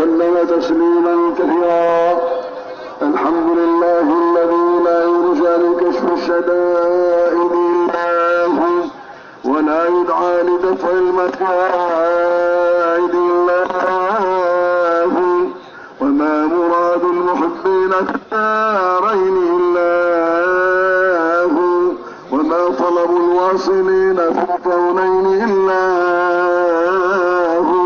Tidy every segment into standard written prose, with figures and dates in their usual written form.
وسلم تسليما كثيرا. الحمد لله الذي لا يرجى لكشف الشدائد إلا هو، ولا يدعى لدفع المكائد إلا هو، وما مراد المحبين في الدارين إلا هو، وما طلب الواصلين في الكونين إلا هو.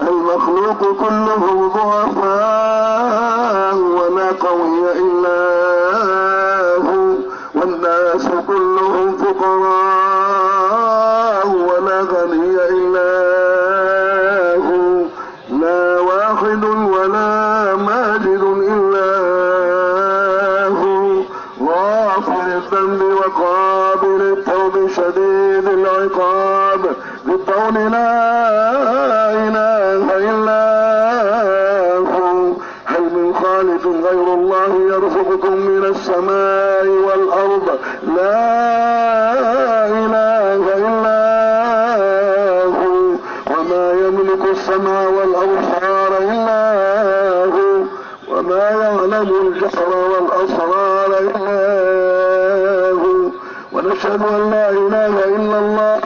المخلوق كلهم ضعفاء ولا قوي إلا هو، والناس كلهم فقراء ولا غني إلا هو، لا واحد ولا ماجد إلا هو، غافر الذنب وقابل التوب شديد العقاب، بالقول لا إله إلا هو. هل من خالق غير الله يرزقكم من السماء والأرض؟ لا إله إلا هو. وما يملك السمع والأبصار إلا هو، وما يعلم الجهر والأسرار إلا هو. ونشهد أن لا إله إلا الله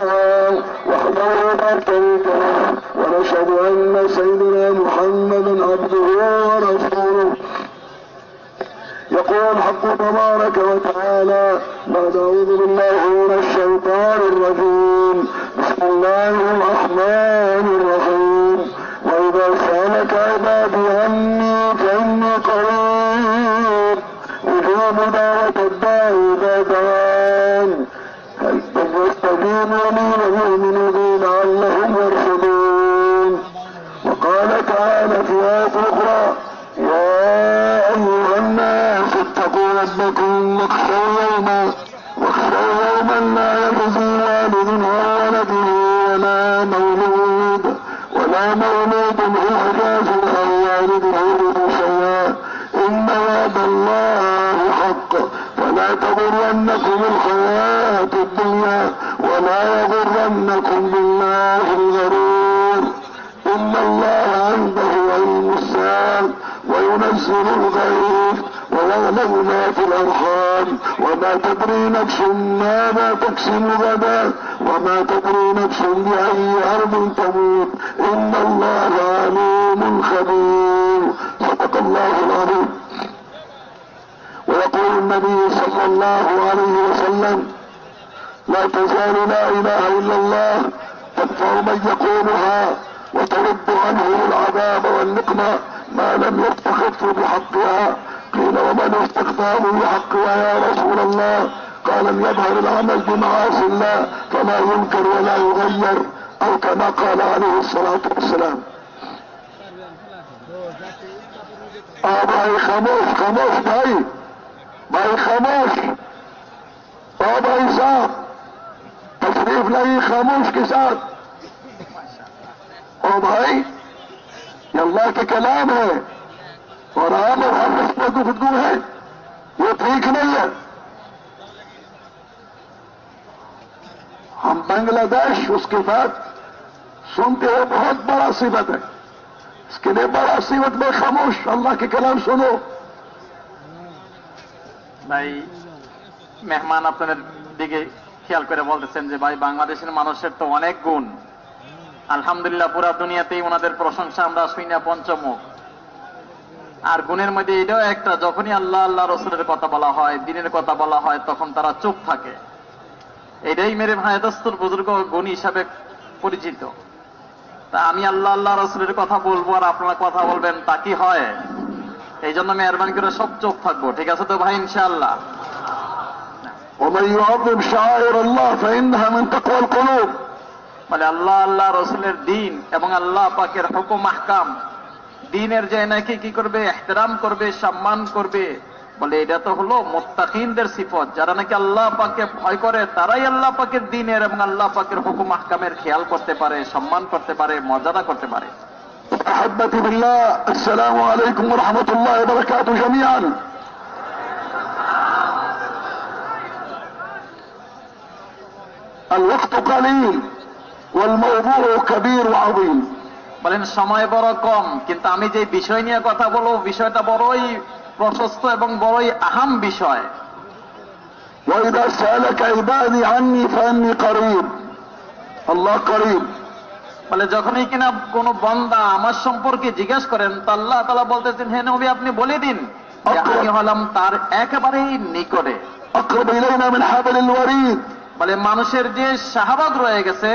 وحده لا شريك له، ونشهد أن سيدنا محمدا عبده ورسوله. يقول الحق تبارك وتعالى بعد أعوذ بالله من الشيطان الرجيم، بسم الله الرحمن الرحيم. وإذا سألك عبادي عني فإني قريب أجيب دعوة الداعي إذا دعان فليستجيبوا لي وليؤمنوا بي لعلهم يرشدون. وقال تعالى في آية أخرى: يا أيها الناس اتقوا ربكم واخشوا يوما لا يجزي والد عن ولده ولا مولود هو جاز عن والده شيئا، إن وعد الله حق، فلا تغرنكم الحياة الدنيا ولا يغرنكم بالله الغرور. إن الله عنده علم الساعة وينزل الغيث ويعلم ما في الأرحام، وما تدري نفس ماذا تكسب غدا، وما تدري نفس بأي أرض تموت، إن الله عليم خبير. صدق الله العظيم. ويقول النبي صلى الله عليه وسلم: لا تزال لا إله إلا الله تدفع من يقولها وترد عنه العذاب والنقمة ما لم يستخف بحقها. قيل: ومن استخفاه بحقها يا رسول الله؟ قال: لم يظهر العمل بمعاصي الله فلا ينكر ولا يغير، أو كما قال عليه الصلاة والسلام. भाई खामोश खामोश भाई खामोश। भाई साहब तशरीफ लाई खामोश के साथ। और भाई ये अल्लाह के कलाम है और आम और हर रिश्ते को गुफ्तगू है, ये ठीक नहीं है। हम बांग्लादेश उसके बाद सुनते हैं बहुत बड़ा सिबत है, इसके लिए बड़ा सिबत में खामोश अल्लाह के कलाम सुनो। ভাই মেহমান আপনাদের দিকে খেয়াল করে বলতেছেন যে ভাই বাংলাদেশের মানুষের তো অনেক গুণ, আলহামদুলিল্লাহ পুরা দুনিয়াতেই ওনাদের প্রশংসা আমরা শুনি না পঞ্চমুখ। আর গুণের মধ্যে এটাও একটা, যখনই আল্লাহ আল্লাহ রসুলের কথা বলা হয়, দিনের কথা বলা হয়, তখন তারা চুপ থাকে। এটাই মেরে ভাই দস্তুর বুজুর্গ গুণ হিসাবে পরিচিত। তা আমি আল্লাহ আল্লাহ রসুলের কথা বলবো আর আপনারা কথা বলবেন, তা কি হয়? এই জন্য মেহরবানি করে সব চোখ থাকবো, ঠিক আছে তো ভাই? ইনশাআল্লাহ। ومن يعظم شعائر الله فإنها من تقوى القلوب। বলে আল্লাহ আল্লাহ রসুলের দিন এবং আল্লাহ পাকের হুকুম আহকাম, দিনের যে নাকি কি করবে, ইহতিরাম করবে, সম্মান করবে, বলে এটা তো হলো মুত্তাকিনদের সিফত। যারা নাকি আল্লাহ পাককে ভয় করে তারাই আল্লাহ পাকের দিনের এবং আল্লাহ পাকের হুকুম আহকামের খেয়াল করতে পারে, সম্মান করতে পারে, মর্যাদা করতে পারে। أحبتي بالله، السلام عليكم ورحمة الله وبركاته جميعا. الوقت قليل والموضوع كبير وعظيم. বলেন সময় বড় কম, কিন্তু আমি যে বিষয় নিয়ে কথা বলবো বিষয়টা বড়ই প্রশস্ত এবং বড়ই আহাম বিষয়। وإذا سألك عبادي عني فإني قريب الله قريب বলে যখনই কিনা কোন বান্দা আমার সম্পর্কে জিজ্ঞেস করেন তা আল্লাহ তাআলা বলতেছেন, হে নবী আপনি বলে দিন যে আমি হলাম তার একেবারেই নিকটে। أقرب إلينا من حبل الوريد বলে মানুষের যে শাহবাগ রয়ে গেছে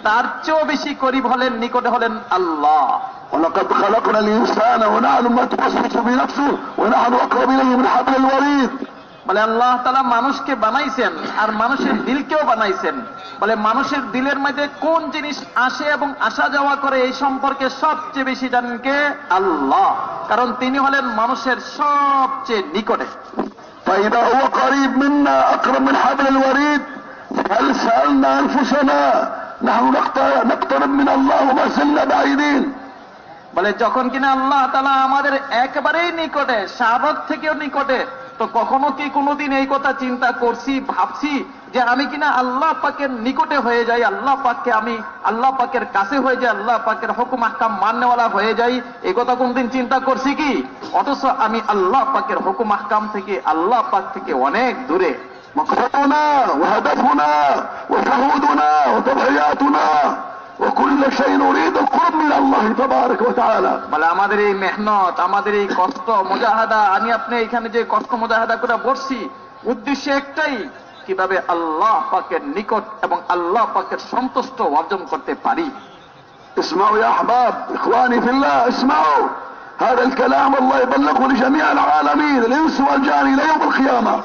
তার চেয়েও বেশি করিব হলেন, নিকটে হলেন আল্লাহ। ولقد خلقنا الإنسان ونعلم ما توسوس بنفسه ونحن أقرب إليه من حبل الوريد। বলে আল্লাহ তাআলা মানুষকে বানাইছেন আর মানুষের দিলকেও বানাইছেন। বলে মানুষের দিলের মধ্যে কোন জিনিস আসে এবং আসা যাওয়া করে এই সম্পর্কে সবচেয়ে বেশি জানেন কে? আল্লাহ, কারণ তিনি হলেন মানুষের সবচেয়ে নিকটে। فإذا هو قريب منا أقرب من حبل الوريد هل سألنا أنفسنا نحن نقترب من الله وما زلنا بعيدين। বলে যখন কিনা আল্লাহ তাআলা আমাদের একেবারেই নিকটে, শাহবাগ থেকেও নিকটে, তো কখনো কি কোনোদিন এই কথা চিন্তা করছি, ভাবছি যে আমি কিনা আল্লাহ পাকের নিকটে হয়ে যাই, আল্লাহ পাককে আমি আল্লাহ পাকের কাছে হয়ে যাই, আল্লাহ পাকের হুকুম আহকাম মাননেওয়ালা হয়ে যাই? এই কথা কোনদিন চিন্তা করছি কি? অথচ আমি আল্লাহ পাকের হুকুম আহকাম থেকে, আল্লাহ পাক থেকে অনেক দূরে। مقصدنا وهدفنا وشهودنا وتضحياتنا وكل شيء نريد القرب من الله تبارك وتعالى। বলে আমাদের এই মেহনত, আমাদের এই কষ্ট মুজাহাদা, আমি আপনি এখানে যে কষ্ট মুজাহাদা করে বসছি, উদ্দেশ্য একটাই, কিভাবে আল্লাহ পাকের নিকট এবং আল্লাহ পাকের সন্তুষ্ট অর্জন করতে পারি। اسمعوا يا احباب اخواني في الله، اسمعوا هذا الكلام الله يبلغه لجميع العالمين الانس والجان الى يوم القيامه।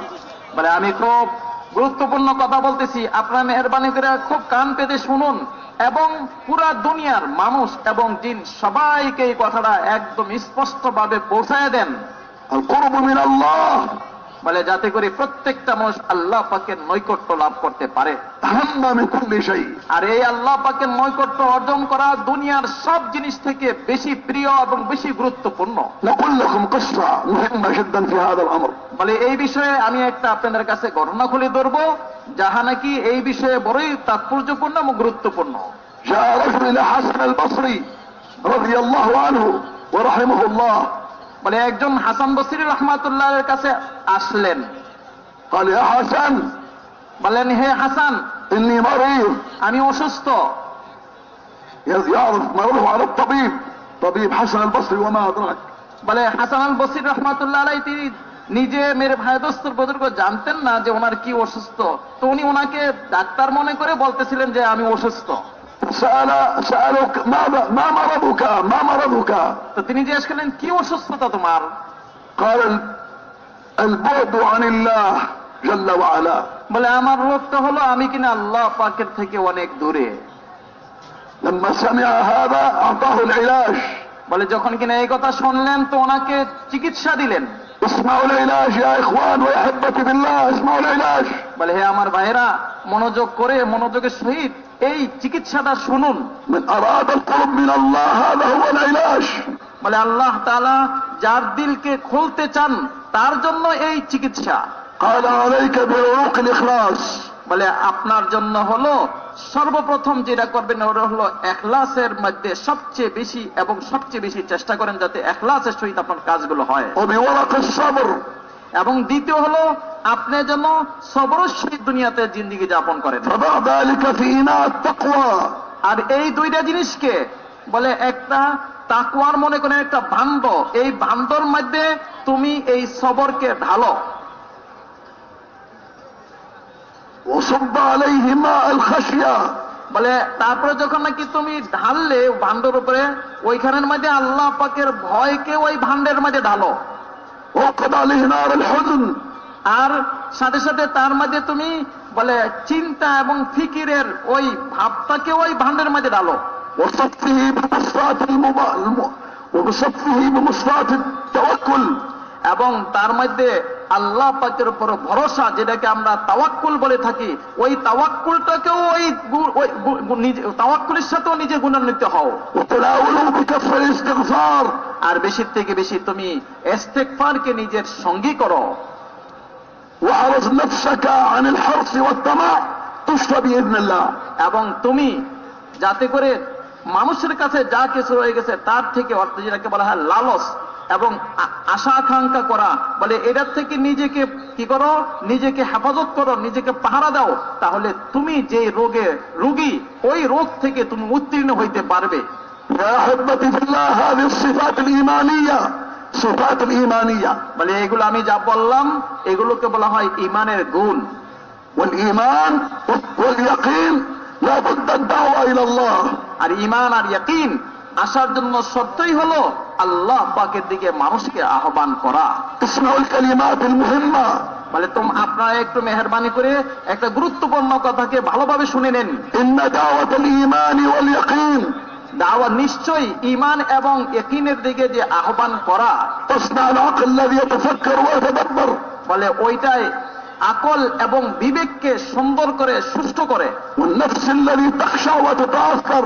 বলে আমি খুব গুরুত্বপূর্ণ কথা বলতেছি, আপনারা মেহরবানি করে খুব কান পেতে শুনুন এবং পুরা দুনিয়ার মানুষ এবং জিন সবাইকে এই কথাটা একদম স্পষ্টভাবে পৌঁছায় দেন। القرب من الله বলে যাতে করে প্রত্যেকটা মানুষ আল্লাহ পাকের নৈকট্য লাভ করতে পারে। اهم من كل شيء। আর এই আল্লাহ পাকের নৈকট্য অর্জন করা দুনিয়ার সব জিনিস থেকে বেশি প্রিয় এবং বেশি গুরুত্বপূর্ণ। نقول لكم قصة مهمة جدا في هذا الامر। বলে এই বিষয়ে আমি একটা আপনাদের কাছে ঘটনা খুলে ধরবো, যাহা নাকি এই বিষয়ে বড়ই তাৎপর্যপূর্ণ এবং গুরুত্বপূর্ণ। جاء رجل الى حسن البصري رضي الله عنه ورحمه الله। বলে একজন হাসান বসরি রহমাতুল্লাহের কাছে আসলেন। قال يا حسن বলেন হে হাসান, اني مريض। আমি অসুস্থ। يعرف مرضه على الطبيب، طبيب حسن البصري وما ادراك। বলে হাসান আল বসরি রহমাতুল্লাহ আলাইহি তিনি নিজে মেরে ভাই দোস্তর বুজুর্গ জানতেন না যে ওনার কি অসুস্থ, তো উনি ওনাকে ডাক্তার মনে করে বলতেছিলেন যে আমি অসুস্থ। سألوك ما مرضك ما مرضك؟ তো তিনি জিজ্ঞেস করলেন কি অসুস্থতা তোমার? قال البعد عن الله جل وعلا। বলে আমার রোগটা হলো আমি কিনা আল্লাহ পাকের থেকে অনেক দূরে। لما سمع هذا اعطاه العلاج। বলে যখন কিনা এই কথা শুনলেন তো ওনাকে চিকিৎসা দিলেন। اسمعوا العلاج يا اخوان واحبتي بالله، اسمعوا العلاج। বলে হে আমার ভাইরা, মনোযোগ করে মনোযোগের সহিত এই চিকিৎসাটা শুনুন। من اراد القرب من الله هذا هو العلاج। বলে আল্লাহ তাআলা যার দিলকে খুলতে চান তার জন্য এই চিকিৎসা। قال عليك بعروق الاخلاص। বলে আপনার জন্য হলো সর্বপ্রথম যেটা করবেন ওটা হলো ইখলাসের মধ্যে সবচেয়ে বেশি এবং সবচেয়ে বেশি চেষ্টা করেন যাতে ইখলাসের সহিত আপনার কাজগুলো হয়। وبورق الصبر। এবং দ্বিতীয় হলো আপনি যেন সবরের সহিত দুনিয়াতে জিন্দেগি যাপন করেন। فضع ذلك في إناء التقوى। আর এই দুইটা জিনিসকে বলে একটা তাকওয়ার মনে করেন একটা ভাণ্ড, এই ভাণ্ডর মধ্যে তুমি এই সবরকে ঢালো। وصب عليه ماء الخشية। বলে তারপরে যখন নাকি তুমি ঢাললে ভাণ্ডের উপরে, ওইখানের মধ্যে আল্লাহ পাকের ভয়কে ওই ভাণ্ডের মধ্যে ঢালো। وقد عليه نار الحزن। আর সাথে সাথে তার মধ্যে তুমি বলে চিন্তা এবং ফিকিরের ওই ভাবটাকে ওই ভাণ্ডের মধ্যে ঢালো। وصفه بمصفات التوكل। এবং তার মধ্যে আল্লাহ পাকের উপর ভরসা, যেটাকে আমরা তাওয়াক্কুল বলে থাকি, ওই তাওয়াক্কুলটাকেও ওই তাওয়াক্কুলের সাথেও নিজে গুণান্বিত হও। وتناوله بكثرة الاستغفار। আর বেশি থেকে বেশি তুমি ইস্তেগফারকে নিজের সঙ্গী করো। واحرص نفسك عن الحرص والطمع تشفى بإذن الله। এবং তুমি যাতে করে মানুষের কাছে যা কিছু রয়ে গেছে তার থেকে অর্থ যেটাকে বলা হয় লালস এবং আশা আকাঙ্ক্ষা করা, বলে এটার থেকে নিজেকে কি করো, নিজেকে হেফাজত করো, নিজেকে পাহারা দাও, তাহলে তুমি যে রোগী ওই রোগ থেকে তুমি উত্তীর্ণ হইতে পারবে। يا أحبتي في الله هذه الصفات الإيمانية، صفات الإيمانية، বলে এগুলো আমি যা বললাম এগুলোকে বলা হয় ইমানের গুণ। والإيمان واليقين لا بد الدعوة إلى الله. আর ইমান আর ইয়াকিন আসার জন্য শর্তই হলো আল্লাহ পাকের দিকে মানুষকে আহ্বান করা। اسمعوا الكلمات المهمة. বলে আপনারা একটু মেহরবানি করে একটা গুরুত্বপূর্ণ কথাকে ভালোভাবে শুনে নেন। إن دعوة الإيمان واليقين দাওয়া নিশ্চয়ই ইমান এবং ইয়াকিনের দিকে যে আহ্বান করা, تصنع العقل الذي يتفكر ويتدبر، বলে ওইটাই আকল এবং বিবেককে সুন্দর করে সুষ্ঠু করে, والنفس الذي تخشع وتتأثر،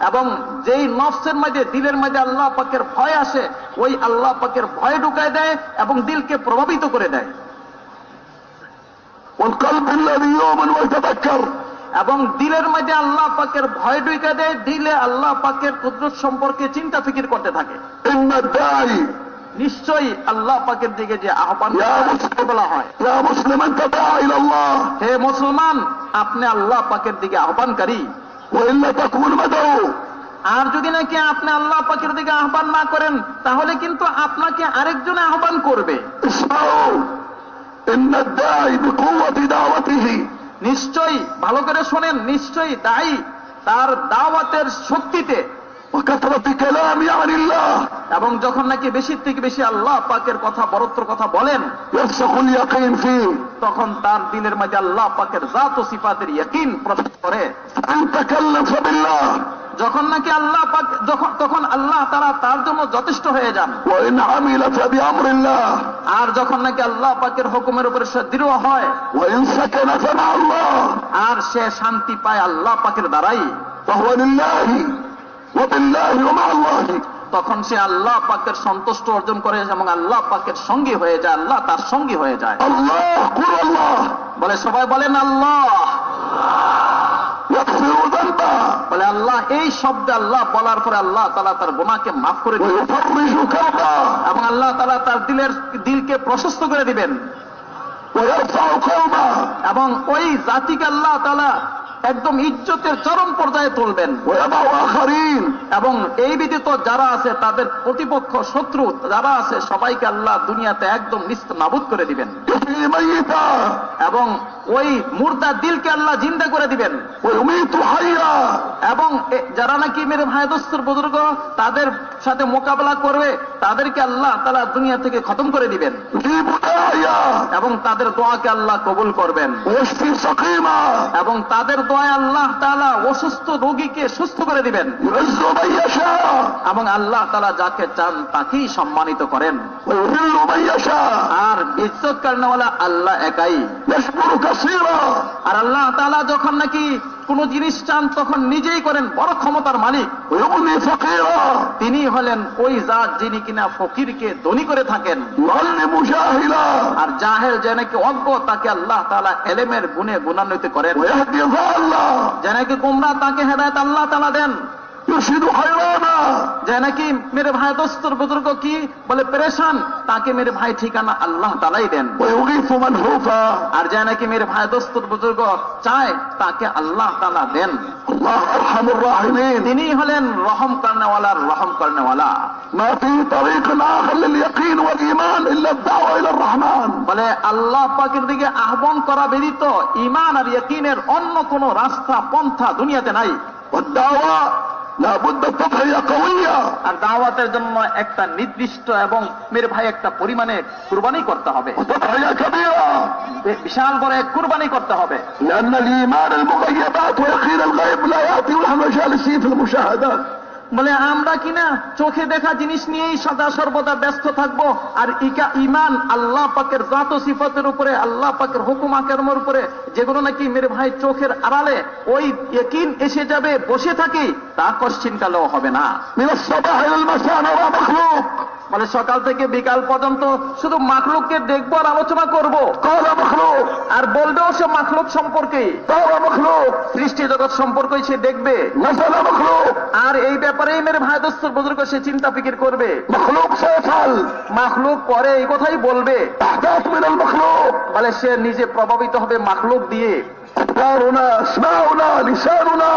এবং যেই নফসের মধ্যে দিলের মধ্যে আল্লাহ পাকের ভয় আসে ওই আল্লাহ পাকের ভয় ঢুকায় দেয় এবং দিলকে প্রভাবিত করে দেয়, والقلب الذي يؤمن ويتذكر، এবং দিলের মধ্যে আল্লাহ পাকের ভয় ঢুকে দেয়, দিলে আল্লাহ পাকের কুদরত সম্পর্কে চিন্তা ফিকির করতে থাকে। إن الداعي নিশ্চয়ই আল্লাহ পাকের দিকে যে আহ্বান বলা হয়, يا مسلم أنت داعي إلى الله، হে মুসলমান আপনি আল্লাহ পাকের দিকে আহ্বানকারী, وإلا تكون مدعو. আর যদি নাকি আপনি আল্লাহ পাকের দিকে আহ্বান না করেন তাহলে কিন্তু আপনাকে আরেকজনে আহ্বান করবে। اسمعوا إن الداعي بقوة دعوته নিশ্চয়ই ভালো করে শোনেন, নিশ্চয়ই দায়ী তার দাওয়াতের শক্তিতে وكثرة كلامه عن الله এবং যখন নাকি বেশি থেকে বেশি আল্লাহ পাকের কথা বরত্র কথা বলেন يرسخ اليقين فيه. তখন তার দিলের মধ্যে আল্লাহ পাকের জাত ও সিফাতের ইয়াকিন প্রবেশ করে। إن تكلم فبالله যখন নাকি আল্লাহ পাক তখন আল্লাহ তারা তার জন্য যথেষ্ট হয়ে যান, وإن عمل فبأمر الله আর যখন নাকি আল্লাহ পাকের হুকুমের উপরে সে দৃঢ় হয় وإن سكن فمع الله আর সে শান্তি পায় আল্লাহ পাকের দ্বারাই, فهو لله وبالله ومع الله. তখন সে আল্লাহ পাকের সন্তুষ্ট অর্জন করে এবং আল্লাহ পাকের সঙ্গী হয়ে যায়, আল্লাহ তার সঙ্গী হয়ে যায়। الله قل الله বলে সবাই বলেন আল্লাহ, يغفر ذنبه বলে আল্লাহ এই শব্দে আল্লাহ বলার পরে আল্লাহ তাআলা তার গুনাহকে মাফ করে দিবেন ويفرج كربه এবং আল্লাহ তাআলা তার দিলকে প্রশস্ত করে দিবেন ويرفع قومه এবং ওই জাতিকে আল্লাহ তাআলা একদম ইজ্জতের চরম পর্যায়ে তুলবেন ويضع آخرين এবং এই ব্যতীত যারা আছে তাদের প্রতিপক্ষ শত্রু যারা আছে সবাইকে আল্লাহ দুনিয়াতে একদম নাবুদ করে দিবেন يحيي ميتا এবং ওই মুর্দা দিলকে আল্লাহ জিন্দা করে দিবেন ويميت حيا এবং যারা নাকি মেরে ভাই দোস্তর বুজুর্গ তাদের সাথে মোকাবেলা করবে তাদেরকে আল্লাহ তাআলা দুনিয়া থেকে খতম করে দিবেন يجيب داعيا এবং তাদের দোয়াকে আল্লাহ কবুল করবেন ويشفي سقيما এবং তাদের দোয়ায় আল্লাহ তাআলা অসুস্থ রোগীকে সুস্থ করে দিবেন يعز من يشاء এবং আল্লাহ তাআলা যাকে চান তাকেই সম্মানিত করেন ويذل من يشاء আর ইজ্জত করনেওয়ালা আল্লাহ একাই। يشكر كثيرا আর আল্লাহ তাআলা যখন নাকি কোন জিনিস চান তখন নিজেই করেন, বড় ক্ষমতার মালিক ويغني فقيرا তিনি হলেন ওই জাত যিনি কিনা ফকিরকে ধনী করে থাকেন, يعلم جاهلا আর জাহেল যে নাকি অজ্ঞ তাকে আল্লাহ তাআলা এলেমের গুণে গুণান্বিত করেন, ويهدي ضالا যে নাকি গোমরাহ তাকে হেদায়েত আল্লাহ তাআলা দেন, يرشد حيرانا যে নাকি মেরে ভাই দোস্তর বুজুর্গ কি বলে পেরেশান তাকে মেরে ভাই ঠিকানা আল্লাহ তাআলাই দেন, ويغيث منهوفا. আর যে নাকি মেরে ভাই দোস্তর বুজুর্গ চায় তাকে আল্লাহ তাআলা দেন। الله أرحم الراحمين. তিনি হলেন রহম করনেওয়ালার রহম করনেওয়ালা। ما في طريق آخر لليقين والإيمان إلا الدعوة إلى الرحمن. বলে আল্লাহ পাকের দিকে আহ্বান করা ব্যতীত ঈমান আর ইয়াকিনের অন্য কোন রাস্তা পন্থা দুনিয়াতে নাই। والدعوة لا بد تضحية قوية. আর দাওয়াতের জন্য একটা নির্দিষ্ট এবং মেরে ভাই একটা পরিমাণে কুরবানি করতে হবে, وتضحية كبيرة. বিশাল বড় এক কুরবানি করতে হবে। لأن الإيمان المغيبات ويقين الغيب لا يأتي ونحن جالسين في المشاهدات. বলে আমরা কিনা চোখে দেখা জিনিস নিয়েই সদা সর্বদা ব্যস্ত থাকবো, আর ঈমান আল্লাহ পাকের জাত ও সিফাতের উপরে আল্লাহ পাকের হুকুম আকামের উপরে যেগুলো নাকি মেরে ভাই চোখের আড়ালে ওই ইয়াকিন এসে যাবে বসে থাকি তা কোশ্চিন কালেও হবে না। من الصباح إلى المساء نرى مخلوق. মানে সকাল থেকে বিকাল পর্যন্ত শুধু মাখলুককে দেখবো আর আলোচনা করব, قال مخلوق আর বলবেও সে মাখলুক সম্পর্কে, طار مخلوق সৃষ্টি জগৎ সম্পর্কে সে দেখবে, نزل مخلوق আর এই ব্যাপারেই মেরে ভাই দোস্তর বুজুর্গ সে চিন্তা ফিকির করবে। مخلوق سيفعل মাখলুক পরে এই কথাই বলবে, احداث من المخلوق বলে সে নিজে প্রভাবিত হবে মাখলুক দিয়ে। افكارنا اسماعنا لساننا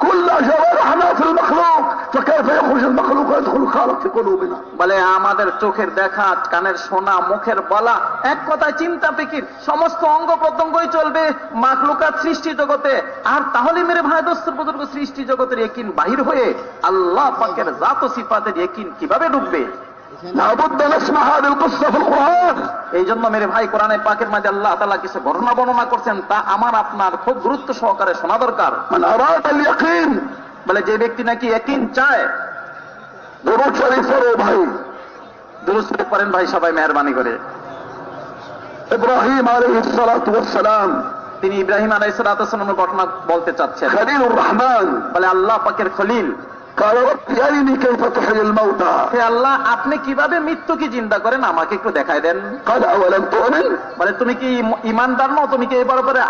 كل جوارحنا في المخلوق فكيف يخرج المخلوق ويدخل الخالق في قلوبنا বলে আমাদের চোখের দেখা, কানের শোনা, মুখের বলা, এক কথায় চিন্তা ফিকির সমস্ত অঙ্গ প্রত্যঙ্গই চলবে মাখলুকাত সৃষ্টি জগতে। আর তাহলে মেরে ভাই দোস্তর বুজুর্গ সৃষ্টি জগতের ইয়াকিন বাহির হয়ে আল্লাহ পাকের জাত ও সিফাতের ইয়াকিন কিভাবে ঢুকবে? لابد نسمع هذه القصة في القرآن এই জন্য মেরে ভাই কোরআনে পাকের মাঝে আল্লাহ তাআলা কিছু ঘটনা বর্ণনা করছেন, তা আমার আপনার খুব গুরুত্ব সহকারে শোনা দরকার। من أراد اليقين বলে যে ব্যক্তি নাকি ইয়াকিন চায়, درود شريف فروا भाई দুরূদ শরীফ পড়েন ভাই সবাই মেহরবানি করে। إبراهيم عليه الصلاة والسلام তিনি ইব্রাহিম আলাইহিস সালাতু ওয়াস সালামের ঘটনা বলতে চাচ্ছেন। خليل الرحمن বলে আল্লাহ পাকের খলিল, قال رب أرني كيف تحيي الموتى হে আল্লাহ আপনি কিভাবে মৃত্যুকে জিন্দা করেন আমাকে একটু দেখায় দেন। قال أولم تؤمن বলে তুমি কি ইমানদার নও, তুমি কি এবার পরে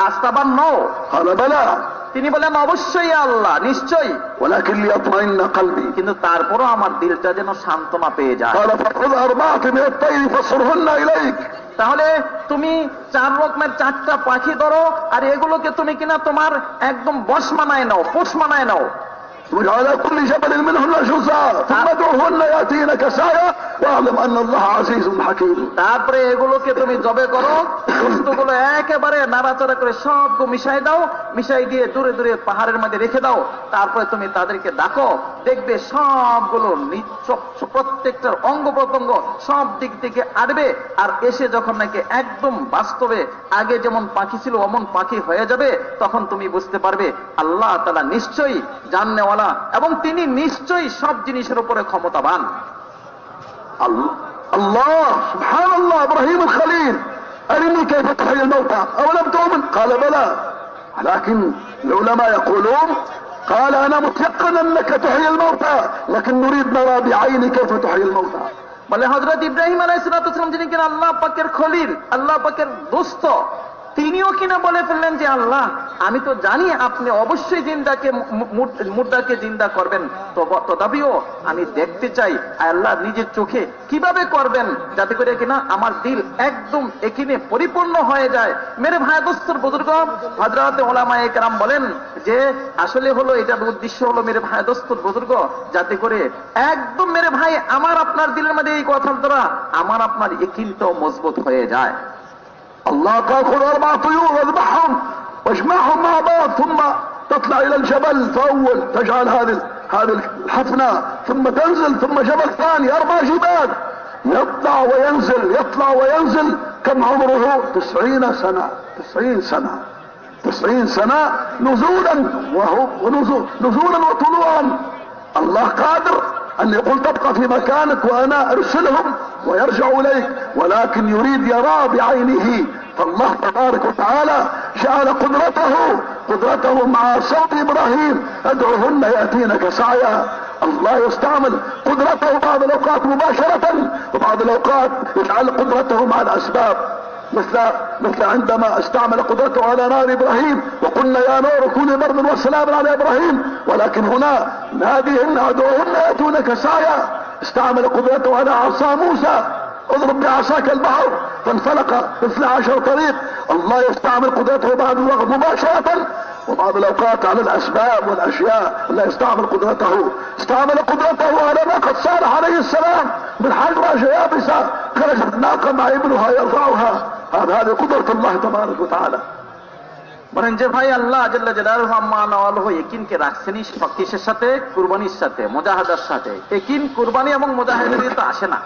আস্থাবান নও? قال بلى তিনি বলেন অবশ্যই আল্লাহ, নিশ্চয়ই, ولكن ليطمئن قلبي কিন্তু তারপরও আমার দিলটা যেন সান্ত্বনা পেয়ে যায়। قال فخذ أربعة من الطير فصرهن إليك তাহলে তুমি 4 রকমের 4টা পাখি ধরো, আর এগুলোকে তুমি কিনা তোমার একদম বশ মানায় নাও, পোষ মানায় নাও। واجعل كل جبل منهن جزءا ثم ادعوهن يأتينك سعيا واعلم أن الله عزيز حكيم তারপরে এগুলোকে তুমি জবে করো, বস্তুগুলো একেবারে নাড়াচাড়া করে সবগুলো মিশাই দাও, মিশাই দিয়ে দূরে দূরে পাহাড়ের মধ্যে রেখে দাও। তারপরে তুমি তাদেরকে ডাকো, দেখবে সবগুলো প্রত্যেকটার অঙ্গ প্রত্যঙ্গ সব দিক থেকে আসবে, আর এসে যখন নাকি একদম বাস্তবে আগে যেমন পাখি ছিল অমন পাখি হয়ে যাবে, তখন তুমি বুঝতে পারবে আল্লাহ তাআলা নিশ্চয়ই জাননেওয়ালা এবং তিনি নিশ্চয়ই সব জিনিসের উপরে ক্ষমতাবান। الله سبحان الله إبراهيم الخليل أرني كيف تحيي الموتى أولم تؤمن قال بلى لكن العلماء يقولون قال أنا متيقن أنك تحيي الموتى لكن نريد نرى بعيني كيف تحيي الموتى বলে হযরত ইব্রাহিম আলাইহিস সালাম যিনি কিনা আল্লাহ পাকের খলিল, আল্লাহ পাকের দোস্ত, তিনিও কিনা বলে ফেললেন যে আল্লাহ আমি তো জানি আপনি অবশ্যই জিন্দাকে মুর্দাকে জিন্দা করবেন, তথাপিও আমি দেখতে চাই আল্লাহ নিজের চোখে কিভাবে করবেন, যাতে করে কিনা আমার দিল একদম এখানে পরিপূর্ণ হয়ে যায়। মেরে ভাই দোস্তর বুজুর্গ হযরত উলামায়ে কেরাম বলেন যে আসলে হলো এটার উদ্দেশ্য হলো মেরে ভাই দোস্তর বুজুর্গ, যাতে করে একদম মেরে ভাই আমার আপনার দিলের মধ্যে এই কথার দ্বারা আমার আপনার ইয়াকিনটাও মজবুত হয়ে যায়। الله قال خذ 4 طيور واذبحهم واجمعهم مع بعض ثم تطلع الى الجبل فاول تجعل هذه الحفنة ثم تنزل ثم جبل ثاني 4 جبال يطلع وينزل يطلع وينزل كم عمره 90 سنة 90 سنة 90 سنة نزولا نزولا وطلوعا. الله قادر أن يقول تبقى في مكانك وأنا أرسلهم ويرجع إليك ولكن يريد يرى بعينه. فالله تبارك وتعالى جعل قدرته مع صوت إبراهيم ادعوهن يأتينك سعيا. الله يستعمل قدرته بعض الأوقات مباشرة وبعض الأوقات يجعل قدرته مع الأسباب، مثل عندما استعمل قدرته على نار إبراهيم وقلنا يا نور كوني بردا وسلاما على إبراهيم، ولكن هنا ناديهن ادعوهن يأتونك سعيا. استعمل قدرته على عصا موسى اضرب بعصاك البحر فانفلق 12 طريق. الله يستعمل قدرته بعض الوقت مباشرة وبعض الاوقات على الاسباب والاشياء. الله يستعمل قدرته، استعمل قدرته على ناقة صالح عليه السلام بالحجرة يابسة خرجت ناقة مع ابنها يرفعها. هذه قدرة الله تبارك وتعالى. বলেন যে ভাই আল্লাহ জাল্লা জালালুহু আম্মা নাওয়ালুহু ইয়াকিনকে রাখছেনই কিসের সাথে? কুরবানির সাথে, মুজাহাদার সাথে। ইয়াকিন কুরবানি এবং মুজাহাদা দিয়ে তো আসে না।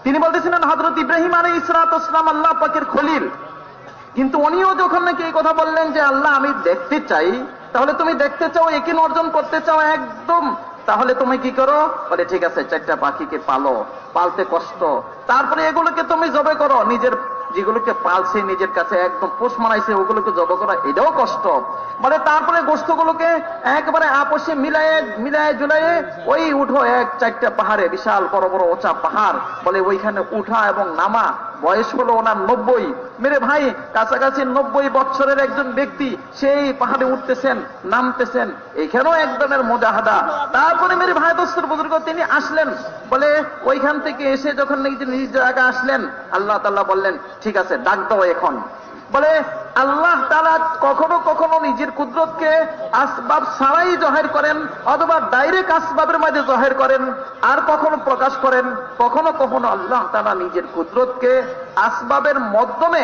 তিনি বলতেছিলেন হযরত ইব্রাহিম আলাইহিস সালাম আল্লাহ পাকের খলিল, কিন্তু উনিও যখন নাকি এই কথা বললেন যে আল্লাহ আমি দেখতে চাই, তাহলে তুমি দেখতে চাও, ইয়াকিন অর্জন করতে চাও একদম, তাহলে তুমি কি করো? বলে ঠিক আছে 4টা পাখিকে পালো, পালতে কষ্ট, তারপরে এগুলোকে তুমি জবে করো, নিজের যেগুলোকে পালছে নিজের কাছে একদম পোষ মানাইছে ওগুলোকে জব করা এটাও কষ্ট। বলে তারপরে গোশতগুলোকে একবারে আপোষে মিলায়ে জুলাইয়ে ওই উঠো 1-4টা পাহাড়ে, বিশাল বড় বড় উঁচা পাহাড়, বলে ওইখানে উঠা এবং নামা। বয়স হলো ওনার 90। মেরে ভাই কাছাকাছি 90 বছরের একজন ব্যক্তি সেই পাহাড়ে উঠতেছেন নামতেছেন, এখানেও এক ধরনের মুজাহাদা। তারপরে মেরে ভাই দোস্তর বুজুর্গ তিনি আসলেন, বলে ওইখান থেকে এসে যখন নিজ জায়গায় আসলেন আল্লাহ তাআলা বললেন ঠিক আছে ডাক দাও এখন। বলে আল্লাহ তাআলা কখনো কখনো নিজের কুদরতকে আসবাব ছাড়াই জহির করেন অথবা ডাইরেক্ট আসবাবের মধ্যে জহির করেন, আর কখনো প্রকাশ করেন। কখনো কখনো আল্লাহ তাআলা নিজের কুদরতকে আসবাবের মাধ্যমে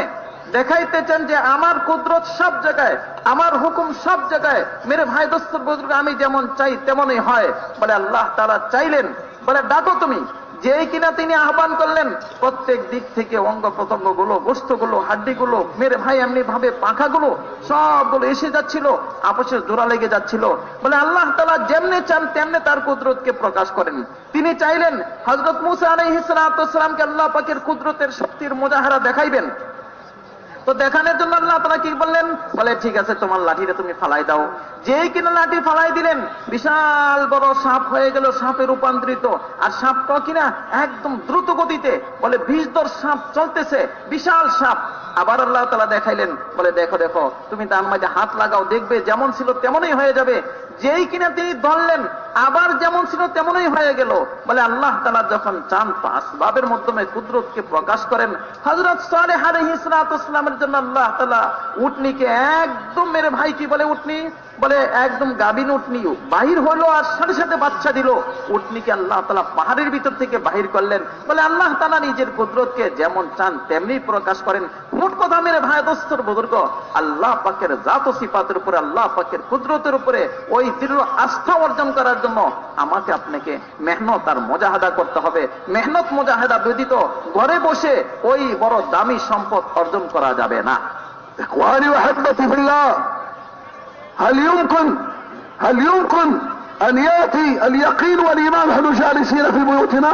দেখাইতে চান যে আমার কুদরত সব জায়গায়, আমার হুকুম সব জায়গায়। মেরে ভাই দোস্তর বুজুর্গ আমি যেমন চাই তেমনই হয়। বলে আল্লাহ তাআলা চাইলেন, বলে ডাকো তুমি। যেই কিনা তিনি আহ্বান করলেন প্রত্যেক দিক থেকে অঙ্গ প্রত্যঙ্গ গুলো, গোশতগুলো, হাড্ডিগুলো, মেরে ভাই এমনি ভাবে পাখাগুলো সবগুলো এসে যাচ্ছিল, আপসের জোড়া লেগে যাচ্ছিল। বলে আল্লাহ তাআলা যেমনে চান তেমনে তার কুদরতকে প্রকাশ করেন। তিনি চাইলেন হযরত মূসা আলাইহিস সালামকে আল্লাহ পাকের কুদরতের শক্তির মুজাহারা দেখাইবেন। তো দেখানোর জন্য আল্লাহ তাআলা কি বললেন, বলে ঠিক আছে তোমার লাঠিটা তুমি ফালাই দাও। যেই কিনা লাঠি ফালাই দিলেন বিশাল বড় সাপ হয়ে গেল, সাপে রূপান্তরিত। আর সাপটা কিনা একদম দ্রুত গতিতে, বলে বিষধর সাপ চলতেছে, বিশাল সাপ। আবার আল্লাহ তাআলা দেখাইলেন, বলে দেখো দেখো তুমি তার মাঝে হাত লাগাও, দেখবে যেমন ছিল তেমনই হয়ে যাবে। যেই কিনা তিনি ধরলেন আবার যেমন ছিল তেমনই হয়ে গেল। বলে আল্লাহ তাআলা যখন চান আসবাবের মাধ্যমে কুদরতকে প্রকাশ করেন। হযরত সালেহ আলাইহিস সালামের জন্য আল্লাহ তাআলা উটনিকে একদম, মেরে ভাই কি বলে উটনি, বলে একদম গাভীন উটনি বাহির হলো আর সাথে সাথে বাচ্চা দিল। উটনিকে আল্লাহ তাআলা পাহাড়ের ভিতর থেকে বাহির করলেন। বলে আল্লাহ তাআলা নিজের কুদরতকে যেমন চান তেমনি প্রকাশ করেন। মোট কথা মেরে ভাই দোস্তর বুজুর্গ আল্লাহ পাকের জাত ও সিফাতের উপরে, আল্লাহ পাকের কুদরতের উপরে ওই দৃঢ় আস্থা অর্জন করার জন্য আমাকে আপনাকে মেহনত আর মুজাহাদা করতে হবে। মেহনত মুজাহাদা ব্যতীত ঘরে বসে ওই বড় দামি সম্পদ অর্জন করা যাবে না। إخواني وأحبتي في الله، هل يمكن أن يأتي اليقين والإيمان ونحن جالسين في بيوتنا؟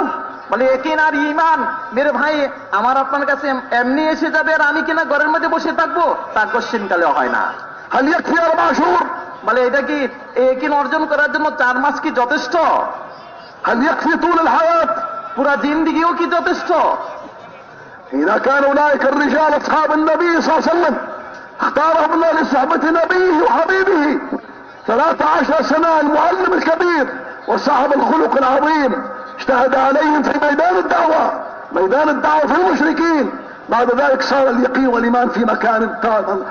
বলে ইয়াকিন আর ঈমান মেরে ভাই আমার আপনার কাছে এমনি এসে যাবে আর আমি কিনা ঘরের মধ্যে বসে থাকবো, তা কোশ্চেনকালেও হয় না। هل يكفي 4 شهور؟ বলে এটা কি ইয়াকিন অর্জন করার জন্য 4 মাস কি যথেষ্ট? هل يكفي طول الحياة؟ পুরা জিন্দেগিও কি যথেষ্ট? إذا كان أولئك الرجال أصحاب النبي صلى الله عليه وسلم اختارهم الله لصحبة نبيه وحبيبه 13 سنة، المعلم الكبير وصاحب الخلق العظيم، اجتهد عليهم في ميدان الدعوة في المشركين. بعد ذلك صار اليقين والإيمان في مكان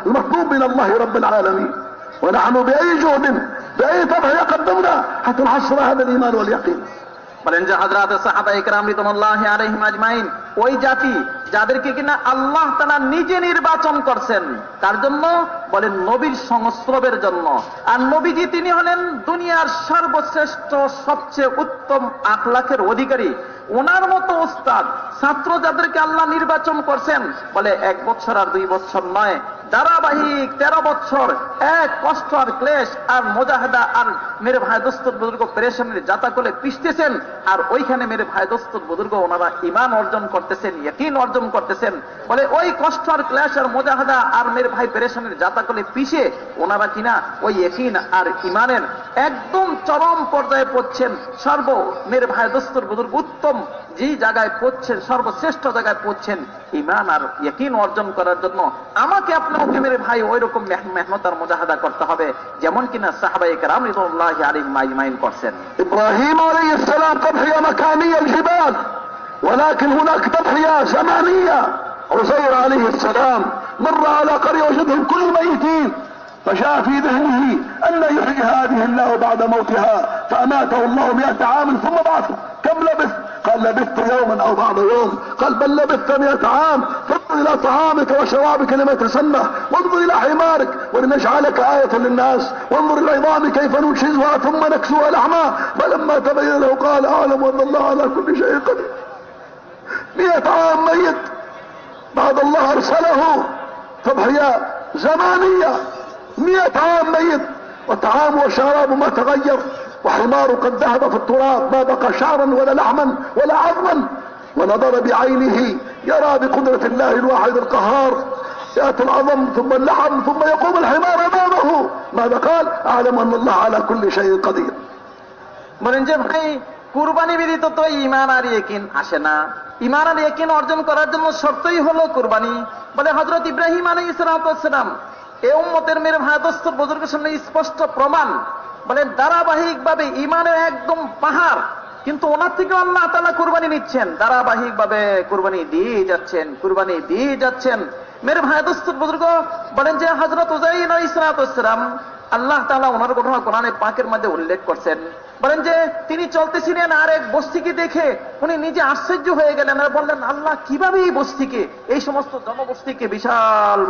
المطلوب من الله رب العالمين. ونحن بأي جهد بأي تضحية قدمنا حتى نحصل هذا الإيمان واليقين. বলেন যে হযরত সাহাবায়ে কেরাম রিদওয়ানুল্লাহি আলাইহিম আজমাইন ওই জাতি যাদেরকে কিনা আল্লাহ তাআলা নিজে নির্বাচন করছেন, কার জন্য? বলেন নবীর সংস্রবের জন্য। আর নবীজি তিনি হলেন দুনিয়ার সর্বশ্রেষ্ঠ সবচেয়ে উত্তম আখলাকের অধিকারী। ওনার মতো ওস্তাদ ছাত্র যাদেরকে আল্লাহ নির্বাচন করছেন, বলে 1 বছর আর 2 বছর নয়, ধারাবাহিক 13 বছর এক কষ্ট আর ক্লেশ আর মুজাহাদা আর মেরে ভাই দোস্তর বুজুর্গ পেরেশানির জাতাকলে পিষতেছেন। আর ওইখানে মেরে ভাই দোস্তর বুজুর্গ ওনারা ঈমান অর্জন করতেছেন, ইয়াকিন অর্জন করতেছেন। বলে ওই কষ্ট আর ক্লেশ আর মুজাহাদা আর মেরে ভাই পেরেশানির জাতাকলে পিষে ওনারা কিনা ওই ইয়াকিন আর ঈমানের একদম চরম পর্যায়ে পৌঁছছেন। মেরে ভাই দোস্তর বুজুর্গ উত্তম যে জায়গায় পৌঁছছেন, সর্বশ্রেষ্ঠ জায়গায় পৌঁছছেন ঈমান আর ইয়াকিন অর্জন করার জন্য আমাকে আপনাকে মেরে ভাই ওই রকম মেহনত আর মুজাহাদা করতে হবে যেমন কিনা সাহাবায়ে কেরাম রিদওয়ানুল্লাহি আলাইহিম আজমাইন করছেন। إبراهيم عليه السلام تضحية مكانية الجبال، ولكن هناك تضحية زمانية. عزير عليه السلام مر على قرية وجدهم كل ميتين، فجاء في ذهنه أن يحيي هذه الله بعد موتها، فأماته الله 100 عام ثم بعثه. كم لبثت؟ قال لبثت يوما أو بعض يوم. قال بل لبثت 100 عام. فانظر إلى طعامك وشرابك لما يتسنه، وانظر إلى حمارك ولنجعلك آية للناس، وانظر العظام كيف ننشزها ثم نكسوها لحما. فلما تبين له قال أعلم أن الله على كل شيء قدير. 100 عام ميت بعد الله أرسله، تضحية زمانية. 100 عام ميت وطعامه وشرابه ما تغير، وحماره قد ذهب في التراب، ما بقى شعرا ولا لحما ولا عظما. ونظر بعينه يرى بقدرة الله الواحد القهار يأتي العظم ثم اللحم ثم يقوم الحمار أمامه. ماذا قال؟ أعلم أن الله على كل شيء قدير. বলেন যে ভাই কুরবানি ব্যতীত তো ঈমান আর ইয়াকিন আসে না। ঈমান আর ইয়াকিন অর্জন করার জন্য শর্তই হলো কুরবানি। বলে হযরত ইব্রাহিম আলাইহিস সালাম এই উম্মতের মেরে ভাই দোস্ত বুজুর্গের সামনে স্পষ্ট প্রমাণ। বলেন ধারাবাহিকভাবে ঈমানের একদম পাহাড়, কিন্তু ওনার থেকে আল্লাহ তাআলা কুরবানি নিচ্ছেন, ধারাবাহিকভাবে কুরবানি দিয়ে যাচ্ছেন, কুরবানি দিয়ে যাচ্ছেন। মেরে ভাই দোস্ত বুজুর্গ বলেন যে হযরত উযাইর আলাইহিস সালাম আল্লাহ তাআলা ওনার ঘটনা কোরআনে পাকের মধ্যে উল্লেখ করছেন। বলেন যে তিনি চলতেছিলেন আর এক বস্তিকে দেখে উনি নিজে আশ্চর্য হয়ে গেলেন আর বললেন, আল্লাহ কিভাবে এই বস্তিকে, এই সমস্ত জনবস্তিকে, বিশাল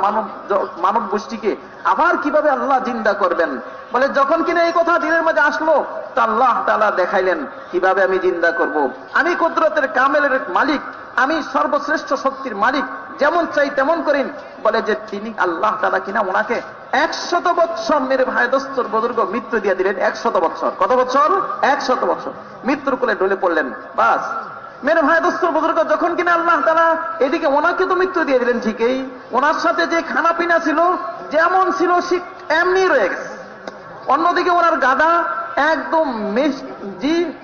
মানব গোষ্ঠীকে আবার কিভাবে আল্লাহ জিন্দা করবেন। বলে যখন কিনা এই কথা দিনের মাঝে আসলো, তা আল্লাহ তাআলা দেখাইলেন কিভাবে আমি জিন্দা করব। আমি কুদরতের কামেলের মালিক, আমি সর্বশ্রেষ্ঠ শক্তির মালিক, যেমন চাই তেমন করেন। বলে যে তিনি আল্লাহ তাআলা কিনা ওনাকে 100 বছর মেরে ভাই দোস্তর বুজুর্গ মৃত্যু দিয়ে দিলেন। 100 বছর। কত বছর? 100 বছর। মৃত্যুর কোলে ঢলে পড়লেন। বাস মেরে ভাই দোস্তর বুজুর্গ যখন কিনা আল্লাহ তাআলা এদিকে ওনাকে তো মৃত্যু দিয়ে দিলেন ঠিকই, ওনার সাথে যে খানা পিনা ছিল যেমন ছিল ঠিক এমনি রয়ে গেছে। অন্যদিকে ওনার গাদা একদম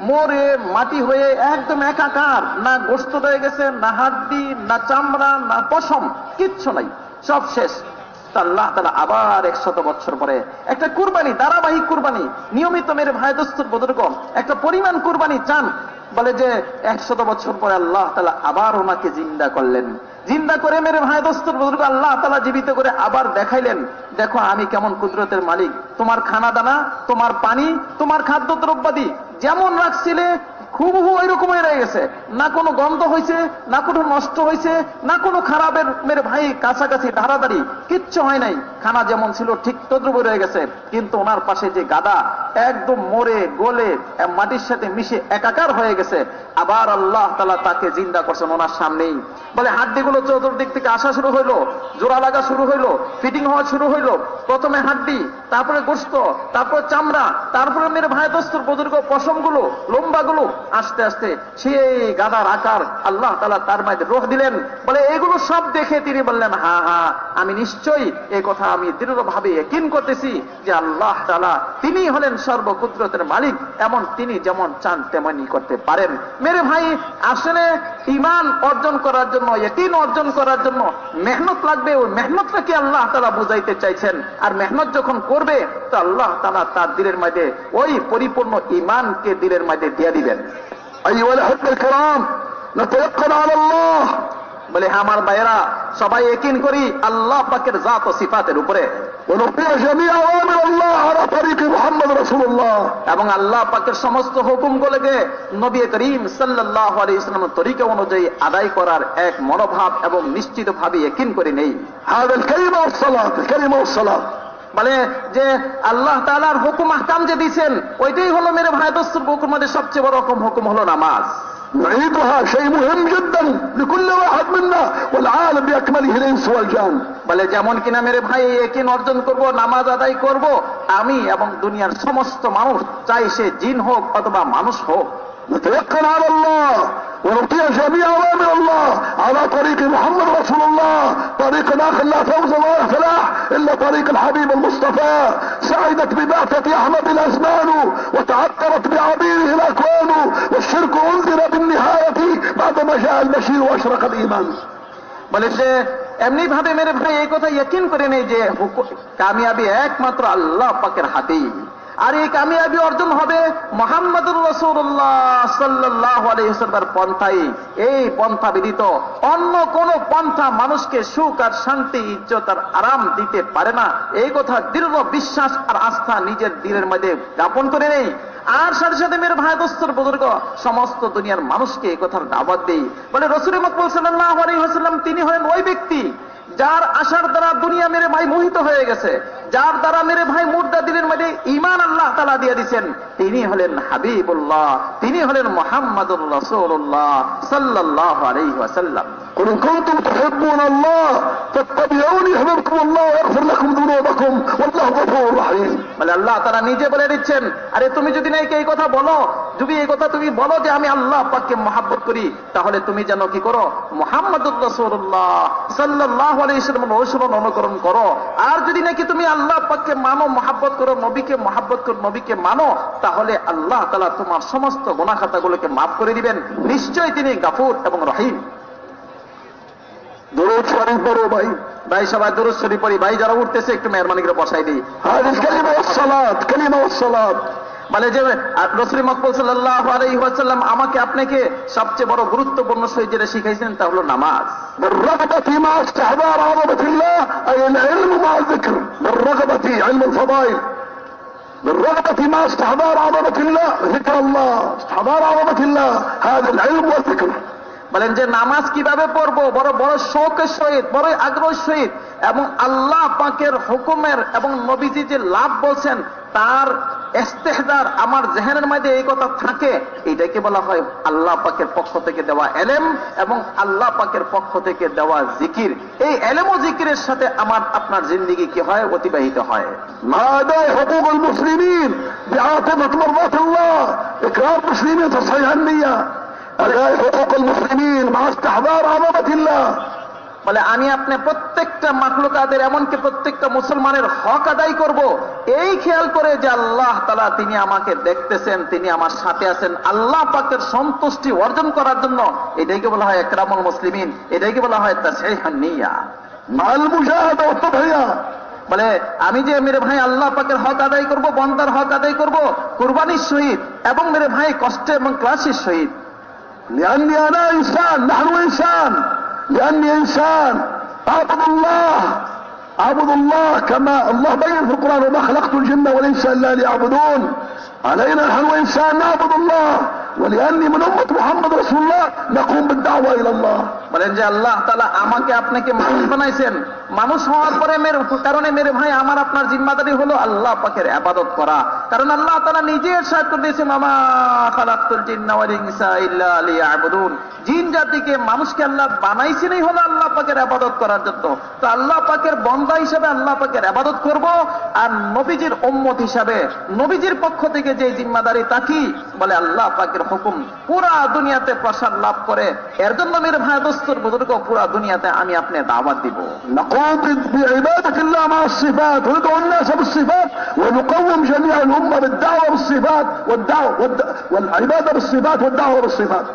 মরে মাটি হয়ে একদম একাকার, না গোস্ত রয়ে গেছে, না হাড্ডি, না চামড়া, না পশম, কিচ্ছু নাই, সব শেষ। আল্লাহ তাআলা আবার 100 বছর পরে একটা কুরবানি, ধারাবাহিক কুরবানি, নিয়মিত মেরে ভাই দোস্তর বুজুর্গ একটা পরিমাণ কুরবানি চান। বলে যে 100 বছর পরে আল্লাহ তাআলা আবার ওনাকে জিন্দা করলেন। জিন্দা করে মেরে ভাই দোস্তর বুজুর্গ আল্লাহ তাআলা জীবিত করে আবার দেখাইলেন, দেখো আমি কেমন কুদরতের মালিক, তোমার খানা দানা, তোমার পানি, তোমার খাদ্য দ্রব্যাদি যেমন রাখছিলে হুবহু ওই রকমই রয়ে গেছে, না কোনো গন্ধ হয়েছে, না কোনো নষ্ট হয়েছে, না কোনো খারাপের মেরে ভাই কাছাকাছি ধারাধারি কিচ্ছু হয় নাই। খানা যেমন ছিল ঠিক তদ্রুপ রয়ে গেছে, কিন্তু ওনার পাশে যে গাদা একদম মরে গলে মাটির সাথে মিশে একাকার হয়ে গেছে। আবার আল্লাহ তাআলা তাকে জিন্দা করছেন ওনার সামনেই। বলে হাড্ডিগুলো চতুর্দিক থেকে আসা শুরু হইলো, জোড়া লাগা শুরু হইলো, ফিটিং হওয়া শুরু হইলো। প্রথমে হাড্ডি, তারপরে গোশত, তারপরে চামড়া, তারপরে মেরে ভাই দোস্তর বুজুর্গ পশমগুলো, লম্বাগুলো, আস্তে আস্তে সেই গাদার আকার আল্লাহ তাআলা তার মধ্যে রূহ দিলেন। বলে এগুলো সব দেখে তিনি বললেন, হ্যাঁ হ্যাঁ আমি নিশ্চয়ই এই কথা আমি দৃঢ়ভাবে ইয়াকিন করতেছি যে আল্লাহ তাআলা তিনি হলেন সর্বকুদরতের মালিক, এমন তিনি যেমন চান তেমনই করতে পারেন। মেরে ভাই আসলে ঈমান অর্জন করার জন্য, ইয়াকিন অর্জন করার জন্য মেহনত লাগবে। ওই মেহনতটাকে আল্লাহ তাআলা বুঝাইতে চাইছেন। আর মেহনত যখন করবে তো আল্লাহ তাআলা তার দিলের মধ্যে ওই পরিপূর্ণ ঈমানকে দিলের মধ্যে দিয়ে দিবেন। أيها الأحبة الكرام نتيقن على الله. বলে আমার ভাইয়েরা সবাই ইয়াকিন করি আল্লাহ পাকের জাত ও সিফাতের উপরে। ونطيع جميع أوامر الله على طريق محمد رسول الله. এবং আল্লাহ পাকের সমস্ত হুকুমগুলোকে নবী করিম সাল্লাল্লাহু আলাইহি ওয়াসাল্লামের তরিকা অনুযায়ী আদায় করার এক মনোভাব এবং নিশ্চিতভাবে ইয়াকিন করে নেই। هذا الكلمة والصلاة، الكلمة والصلاة. বলে যে আল্লাহ তাআলার হুকুম আহকাম যে দিয়েছেন ওইটাই হলো মেরে ভাই দোস্তর হুকুমের মধ্যে সবচেয়ে বড় হুকুম হলো নামাজ। نعيدها شيء مهم جدا لكل واحد منا والعالم بأكمله الإنس والجان. বলে যেমন কিনা মেরে ভাই ইয়াকিন অর্জন করব, নামাজ আদায় করব আমি এবং দুনিয়ার সমস্ত মানুষ, চাই সে জিন হোক অথবা মানুষ হোক। نتيقن على الله ونطيع جميع أوامر الله على طريق محمد رسول الله، طريق آخر لا فوز ولا فلاح إلا طريق الحبيب المصطفى. سعدت ببعثة أحمد الأزمان وتعطرت بعبيره الأكوان، والشرك أنذر بالنهاية بعدما جاء البشير وأشرق الإيمان. বলে যে এমনি ভাবে মেরে ভাই এই কথা ইয়াকিন করে নেই যে কামিয়াবি একমাত্র আল্লাহ পাকের হাতেই। আর এই কামিয়াবি অর্জন হবে মুহাম্মদুর রাসূলুল্লাহ সাল্লাল্লাহু আলাইহি ওয়াসাল্লামের পন্থায়। এই পন্থা ব্যতীত অন্য কোন পন্থা মানুষকে সুখ আর শান্তি, ইজ্জত আর আরাম দিতে পারে না। এই কথা দৃঢ় বিশ্বাস আর আস্থা নিজের দিলের মধ্যে জ্ঞাপন করে নেই। আর সাথে সাথে মেরে ভাই দোস্তর বুজুর্গ সমস্ত দুনিয়ার মানুষকে এই কথার দাওয়াত দেই। বলে রাসূল মুহাম্মদ সাল্লাল্লাহু আলাইহি ওয়াসাল্লাম তিনি হলেন ওই ব্যক্তি যার আশার দ্বারা দুনিয়া মেরে ভাই মোহিত হয়ে গেছে, যার দ্বারা মেরে ভাই মুর্দা দিলের মধ্যে ঈমান আল্লাহ তাআলা দিয়ে দিয়েছেন, তিনি হলেন হাবিবুল্লাহ, তিনি হলেন মুহাম্মাদুর রাসূলুল্লাহ সাল্লাল্লাহু আলাইহি ওয়াসাল্লাম। قل إن كنتم تحبون الله فاتبعوني يحببكم الله ويغفر لكم ذنوبكم والله غفور رحيم। বলে আল্লাহ তাআলা নিজে বলে দিচ্ছেন, আরে তুমি যদি নাকি এই কথা বলো, যদি এই কথা তুমি বলো যে আমি আল্লাহ পাককে মহব্বত করি, তাহলে তুমি যেন কি করো, মুহাম্মাদুর রাসূলুল্লাহ সাল্লাল্লাহু আলাইহি ওয়াসাল্লামের অনুসরণ অনুকরণ করো। আর যদি নাকি তুমি আল্লাহ পাককে মানো, মহব্বত করো, নবীকে মহব্বত করো, নবীকে মানো, তাহলে আল্লাহ তাআলা তোমার সমস্ত গুনাহ খাতাগুলোকে মাফ করে দিবেন। নিশ্চয়ই তিনি গাফুর এবং রহিম। দুরূদ শরীফ পড়ো ভাই। ভাই সবাই দুরূদ শরীফ পড়ি। ভাই যারা উঠতেছে একটু মেহরবানি করে বসাই দিই। هذه الكلمة والصلاة، كلمة والصلاة। মানে যে রাসূল মকবুল সাল্লাল্লাহু আলাইহি ওয়াসাল্লাম আমাকে আপনাকে সবচেয়ে বড় গুরুত্বপূর্ণ সহিত যেটা শিখাইছেন তা হলো নামাজ। بالرغبة مع استحضار عظمة الله أي العلم مع الذكر. بالرغبة علم الفضائل. بالرغبة مع استحضار عظمة الله ذكر الله. استحضار عظمة الله هذا العلم والذكر. বলেন যে নামাজ কিভাবে পড়বো, বড় বড় শৌকের সহিত, বড় আগ্রহের সহিত, এবং আল্লাহ পাকের হুকুমের এবং নবীজি যে লাভ বলছেন তার ইস্তেহদার আমার জেহেনের মধ্যে এই কথা থাকে, এটাকে বলা হয় আল্লাহ পাকের পক্ষ থেকে দেওয়া এলেম এবং আল্লাহ পাকের পক্ষ থেকে দেওয়া জিকির। এই এলেম ও জিকিরের সাথে আমার আপনার জিন্দেগি কি হয়, অতিবাহিত হয়। ماذا حقوق المسلمين بعاطفة مرضات الله إكرام المسلمين تصحيح النية. أداء حقوق المسلمين مع استحضار عظمة الله. বলে আমি আপনি প্রত্যেকটা মাখলুকাতের এমনকি প্রত্যেকটা মুসলমানের হক আদায় করব এই খেয়াল করে যে আল্লাহ তাআলা তিনি আমাকে দেখতেছেন, তিনি আমার সাথে আছেন, আল্লাহ পাকের সন্তুষ্টি অর্জন করার জন্য। এটাকে বলা হয় ইকরামুল মুসলিমিন, এটাকে বলা হয় তাসহিহুন নিয়া। مع المجاهدة والتضحية. বলে আমি যে মেরে ভাই আল্লাহ পাকের হক আদায় করব, বন্দার হক আদায় করব কুরবানির সহিত এবং মেরে ভাই কষ্টে এবং ক্লাসের সহিত। لأني أنا إنسان، نحن إنسان، لأني إنسان أعبد الله كما الله بين في القرآن وما خلقت الجن والإنس إلا ليعبدون. علينا نحن إنسان نعبد الله، ولأني من أمة محمد رسول الله نقوم بالدعوة إلى الله. বলেন যে আল্লাহ তাআলা আমাকে আপনাকে মানুষ বানাইছেন, মানুষ হওয়ার পরে কারণে মেরে ভাই আমার আপনার জিম্মাদারি হলো আল্লাহ পাকের ইবাদত করা। কারণ আল্লাহ তাআলা নিজে ইরশাদ করে দিয়েছেন, মামা খালাকতুল জিন্না ওয়াল ইনসা ইল্লা লিয়াবুদুন। জিন জাতিকে মানুষকে আল্লাহ বানাইছেনই হলো আল্লাহ পাকের ইবাদত করার জন্য। তো আল্লাহ পাকের বান্দা হিসেবে আল্লাহ পাকের ইবাদত করব, আর নবীজির উম্মত হিসাবে নবীজির পক্ষ থেকে যে জিম্মাদারি তা কি, বলে আল্লাহ পাকের হুকুম পুরা দুনিয়াতে প্রসার লাভ করে। এর জন্য মেরে ভাই দোস্তর বুজুর্গ পুরা দুনিয়াতে আমি আপনি দাওয়াত দিব। نقوم بعبادة الله مع الصفات وندعو الناس بالصفات ونقوم جميع الأمة بالدعوة بالصفات والعبادة بالصفات والدعوة بالصفات.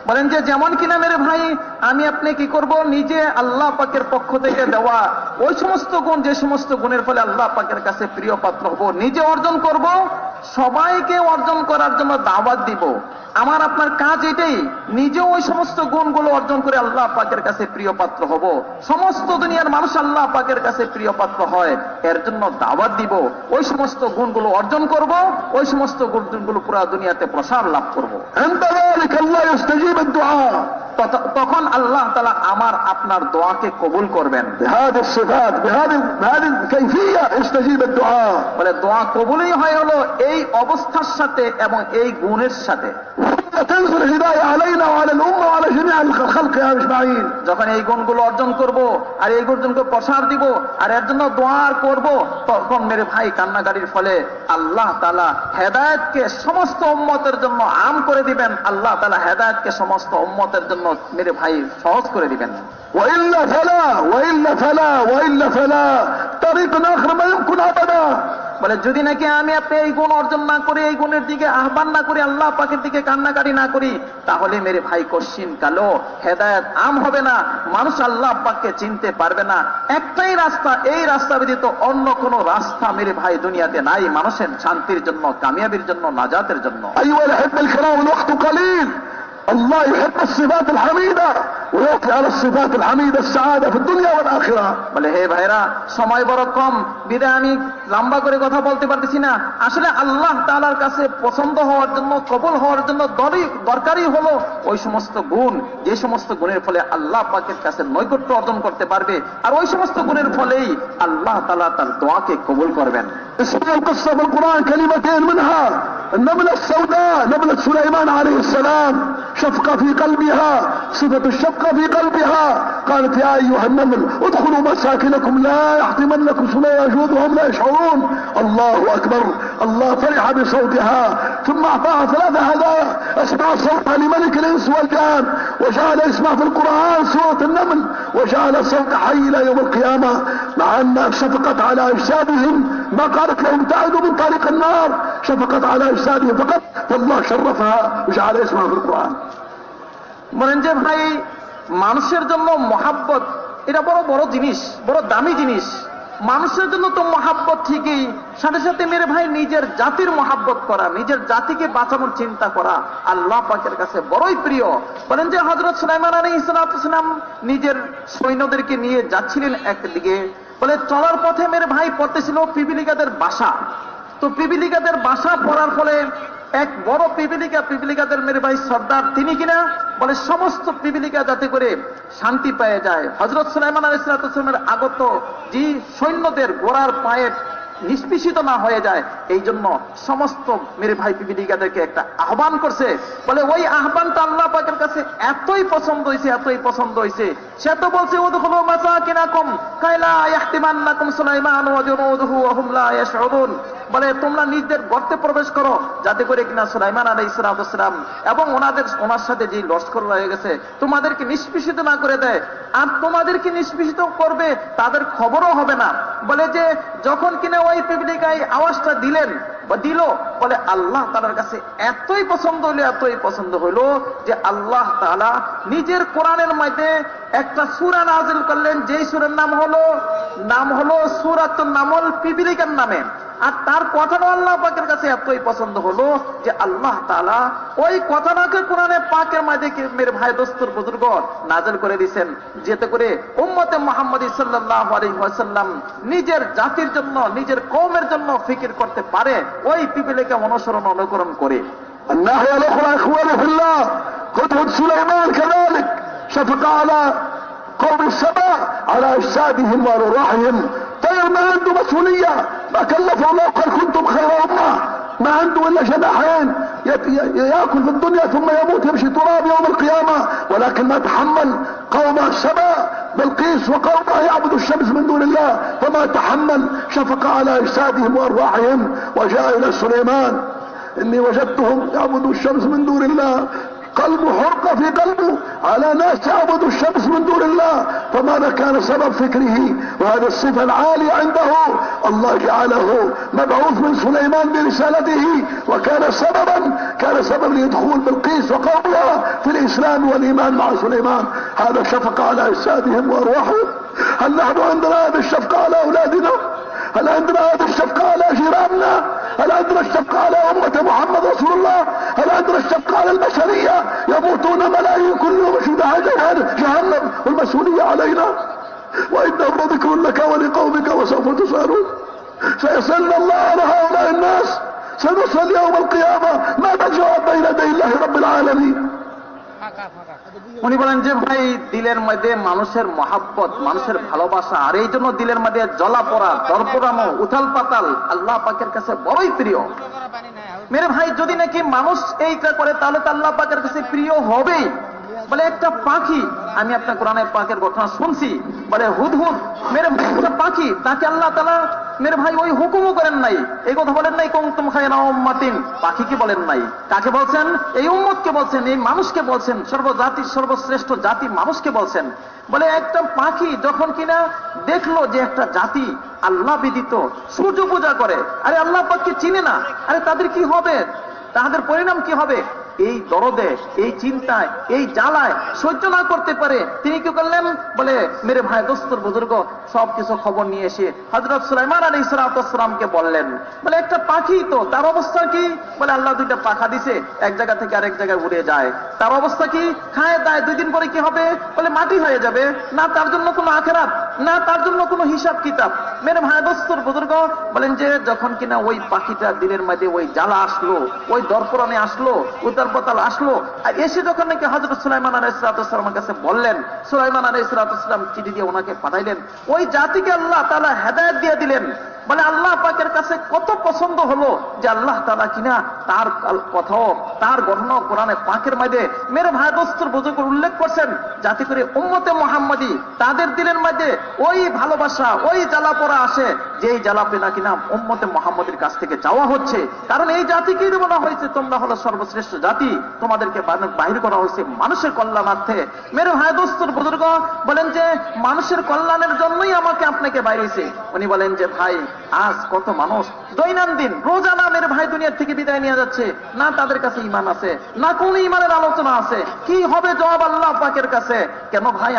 বলেন যে যেমন কিনা মেরে ভাই আমি আপনি কি করব, নিজে আল্লাহ পাকের পক্ষ থেকে দেওয়া ওই সমস্ত গুণ, যে সমস্ত গুণের ফলে আল্লাহ পাকের কাছে প্রিয় পাত্র হব, নিজে অর্জন করব, সবাইকে অর্জন করার জন্য দাওয়াত দিব। আমার আপনার কাজ এটাই, নিজে ওই সমস্ত গুণগুলো অর্জন করে আল্লাহ পাকের কাছে প্রিয় পাত্র হব, সমস্ত দুনিয়ার মানুষ আল্লাহ পাকের কাছে প্রিয় পাত্র হয়, এর জন্য দাওয়াত দিব। ওই সমস্ত গুণগুলো অর্জন করব, ওই সমস্ত গুণগুলো পুরা দুনিয়াতে প্রসার লাভ করব। عند ذلك الله يستجيب الدعاء. তখন আল্লাহ তাআলা আমার আপনার দোয়াকে কবুল করবেন। بهذه الصفات بهذه الكيفية يستجيب الدعاء. বলে দোয়া কবুলই হয় হলো এই অবস্থার সাথে এবং এই গুণের সাথে। تنزل الهداية علينا وعلى الأمة وعلى جميع الخلق يا أجمعين. যখন এই গুণগুলো অর্জন করব আর এই গুণগুলো প্রসার দিব আর এর জন্য দোয়া করব, তখন মেরে ভাই কান্নাকাটির ফলে আল্লাহ তাআলা হেদায়েতকে সমস্ত উম্মতের জন্য আম করে দিবেন। আল্লাহ তাআলা হেদায়েতকে সমস্ত উম্মতের জন্য মেরে ভাই সহজ করে দিবেন। وإلا فلا طريق آخر ما يمكن أبدا. বলে যদি নাকি আমি আপনি এই গুণ অর্জন না করি, এই গুণের দিকে আহ্বান না করি, আল্লাহ পাকের দিকে কান্নাকাটি না করি, তাহলে মেরে ভাই কশিন কালো হেদায়েত আম হবে না, মানুষ আল্লাহ পাককে চিনতে পারবে না। একটাই রাস্তা, এই রাস্তা ব্যতীত অন্য কোন রাস্তা মেরে ভাই দুনিয়াতে নাই মানুষের শান্তির জন্য, কামিয়াবির জন্য, নাজাতের জন্য। أيها الأحبة الكرام الوقت قليل الله يحب الصفات الحميدة ويعطي على الصفات الحميدة السعادة في الدنيا والآخرة. বলে হে ভাইরা, সময় বড় কম, বিদায় আমি লম্বা করে কথা বলতে পারতেছি না। আসলে আল্লাহ তাআলার কাছে পছন্দ হওয়ার জন্য, কবুল হওয়ার জন্য দরকারই হলো ওই সমস্ত গুণ, যে সমস্ত গুণের ফলে আল্লাহ পাকের কাছে নৈকট্য অর্জন করতে পারবে, আর ওই সমস্ত গুণের ফলেই আল্লাহ তাআলা তার দোয়াকে কবুল করবেন। اسمعوا القصة في القرآن كلمتين منها النملة السوداء، نملة سليمان عليه السلام، شفقة في قلبها، صفة الشفقة في قلبها. قالت يا أيها النمل ادخلوا مساكنكم لا يحطمنكم سليمان وهم لا يشعرون. الله أكبر، الله فرح بصوتها ثم أعطاها 3 هدايا. اسمع صوتها لملك الإنس والجان، وجعل يسمع في القرآن سورة النمل، وجعل صوت حي إلى يوم القيامة، مع أنها شفقت على أجسادهم، ما قالت لهم ابتعدوا من طريق النار، شفقت على أجسادهم فقط، فالله شرفها وجعل يسمع في القرآن. বলেন যে ভাই, মানুষের জন্য মহাব্বত এটা বড় বড় জিনিস, বড় দামি জিনিস। মানুষের জন্য তো মহাব্বত ঠিকই, সাথে সাথে মেরে ভাই নিজের জাতির মহাব্বত করা, নিজের জাতিকে বাঁচানোর চিন্তা করা আল্লাহ পাকের কাছে বড়ই প্রিয়। বলেন যে হযরত সুলাইমান আলাইহিস সালাম নিজের সৈন্যদেরকে নিয়ে যাচ্ছিলেন একদিকে, বলে চলার পথে মেরে ভাই পড়তেছিল পিপিলিকাদের বাসা। তো পিপিলিকাদের বাসা পড়ার ফলে এক বড় পিপিলিকাদের মেরে ভাই সর্দার তিনি কিনা, বলে সমস্ত পিপিলিকা যাতে করে শান্তি পেয়ে যায়, হযরত সুলাইমান আলাইহিস সালামের আগত যে সৈন্যদের গোড়ার পায়ে নিষ্পেষিত না হয়ে যায়, এই জন্য সমস্ত মেরে ভাই পিপিলিকাদেরকে একটা আহ্বান করছে। বলে ওই আহ্বানটা আল্লাহ পাকের কাছে এতই পছন্দ হয়েছে, এতই পছন্দ হয়েছে, সে তো বলছে উদখুলু মাসাকিনাকুম কাইলা ইয়াহতিমান্নাকুম সুলাইমান ওয়া জুনুদুহু ওয়া হুম লা ইয়াশউরুন। বলে তোমরা নিজেদের গর্তে প্রবেশ করো, যাতে করে কিনা সুলাইমান আলাইহিস সালাম এবং ওনার সাথে যে লস্কর রয়ে গেছে তোমাদেরকে নিষ্পেষিত না করে দেয়, আর তোমাদেরকে নিষ্পেষিত করবে তাদের খবরও হবে না। বলে যে যখন কিনা ওই পিপিলিকায় আওয়াজটা দিলেন বা দিল, বলে আল্লাহ তাআলার কাছে এতই পছন্দ হইল যে আল্লাহ তাআলা নিজের কোরআনের মধ্যে একটা সূরা নাযিল করলেন, যেই সূরার নাম হলো সূরাতুন নামল, পিপিলিকার নামে। আর তার কথাটা আল্লাহ পাকের কাছে এতই পছন্দ হলো যে আল্লাহ তাআলা ওই কথাটাকে কোরআনে পাকের মধ্যে মেরে ভাই দোস্তর বুজুর্গ নাযিল করে দিয়েছেন, যাতে করে উম্মতে মুহাম্মদী সাল্লাল্লাহু আলাইহি ওয়াসাল্লাম নিজের জাতির জন্য, নিজের কওমের জন্য ফিকির করতে পারে, ওই পিপিলিকা অনুকরণ করে। الناحية الأخرى إخواني في الله، هدهد سليمان كذلك شفق على قوم السبع على أجسادهم وأرواحهم. طير ما عنده مسؤولية، ما كلفه الله قال كنتم خير أمة، ما عنده إلا جناحين يأكل في الدنيا ثم يموت يمشي تراب يوم القيامة، ولكن ما تحمل قوم السبع بلقيس وقومها يعبدوا الشمس من دون الله، فما تحمل، شفق على أجسادهم وأرواحهم وجاء إلى سليمان إني وجدتهم يعبدوا الشمس من دون الله. قلبه حرقة في قلبه على ناس يعبدوا الشمس من دون الله، فماذا كان سبب فكره وهذه الصفة العالية عنده؟ الله جعله مبعوث من سليمان برسالته، وكان سبب لدخول بلقيس وقومها في الإسلام والإيمان مع سليمان. هذا شفقة على أجسادهم وأرواحهم. هل نحن عندنا هذه الشفقة على أولادنا؟ هل عندنا هذه الشفقة على جيراننا؟ هل عندنا الشفقة على أمة محمد رسول الله؟ هل عندنا الشفقة على البشرية؟ يموتون ملايين كل يوم شهداء جهنم والمسؤولية علينا. وإنه لذكر لك ولقومك وسوف تسألون. سيسألنا الله على هؤلاء الناس، سنسأل يوم القيامة ماذا جواب بين يدي الله رب العالمين. উনি বলেন যে ভাই, দিলের মধ্যে মানুষের মহাব্বত, মানুষের ভালোবাসা, আর এই জন্য দিলের মধ্যে জ্বলা পড়া, দরপড়ানো, উথাল পাতাল আল্লাহ পাকের কাছে বড়ই প্রিয়। মেরে ভাই, যদি নাকি মানুষ এইটা করে তাহলে তো আল্লাহ পাকের কাছে প্রিয় হবেই। বলে একটা পাখি, আমি আপনার কোরআনে পাকের ঘটনা শুনছি, বলে হুদহুদ মেরে একটা পাখি, তাকে আল্লাহ তাআলা মেরে ভাই ওই হুকুমও করেন নাই, এই কথা বলেন নাই কুনতুম খায়রা উম্মাতিন, পাখিকে বলেন নাই, কাকে বলছেন? এই উম্মতকে বলছেন, এই মানুষকে বলছেন, সর্বজাতির সর্বশ্রেষ্ঠ জাতি মানুষকে বলছেন। বলে একটা পাখি যখন কিনা দেখলো যে একটা জাতি আল্লাহ ব্যতীত সূর্য পূজা করে, আরে আল্লাহ পাককে চিনে না, আরে তাদের কি হবে, তাদের পরিণাম কি হবে? এই দরদে, এই চিন্তায়, এই জ্বালায় সহ্য না করতে পারে তিনি কি করলেন, বলে মেরে ভাই দোস্তর বুজুর্গ সবকিছু খবর নিয়ে এসে হযরত সুলাইমান আলাইহিস সালামকে বললেন। বলে একটা পাখি তো, তার অবস্থা কি? বলে আল্লাহ দুইটা পাখা দিছে, এক জায়গা থেকে আরেক জায়গায় উড়ে যায়। তার অবস্থা কি? খায় দায়, 2 দিন পরে কি হবে? বলে মাটি হয়ে যাবে। না তার জন্য কোনো আখিরাত, না তার জন্য কোনো হিসাব কিতাব। মেরে ভাই দোস্তর বুজুর্গ বলেন যে যখন কিনা ওই পাখিটা দিনের মধ্যে ওই জ্বালা আসলো, ওই দরপরানে আসলো, উতাল পাতাল আসলো, আর এসে যখন নাকি হযরত সুলাইমান আলাইহিস সালামের কাছে বললেন, সুলাইমান আলাইহিস সালাম চিঠি দিয়ে ওনাকে পাঠাইলেন। ওই জাতিকে আল্লাহ তাআলা হেদায়েত দিয়ে দিলেন। বলে আল্লাহ পাকের কাছে কত পছন্দ হলো যে আল্লাহ তাআলা কিনা তার কথাও, তার গঠন কোরআনে পাকের মধ্যে মেরে ভাই দোস্তর বুজুর্গ উল্লেখ করছেন, যাতে করে উম্মতে মুহাম্মাদি তাদের দিলের মধ্যে ওই ভালোবাসা, ওই জ্বালা পড়া আসে, যেই জ্বালা পেনা কিনা উম্মতে মুহাম্মাদির কাছ থেকে চাওয়া হচ্ছে। কারণ এই জাতিকেই বলা হয়েছে তোমরা হলো সর্বশ্রেষ্ঠ জাতি, তোমাদেরকে বাহির করা হয়েছে মানুষের কল্যাণার্থে। মেরে ভাই দোস্তর বুজুর্গ বলেন যে মানুষের কল্যাণের জন্যই আমাকে আপনাকে বাইরেছে। উনি বলেন যে ভাই আজ কত মানুষ দৈনন্দিন রোজানা মেরে ভাই দুনিয়ার থেকে বিদায় নিয়ে যাচ্ছে, না তাদের কাছে ঈমান আছে, না কোন ঈমানের আলোচনা আছে। কি হবে জবাব আল্লাহ পাকের কাছে? কেন ভাই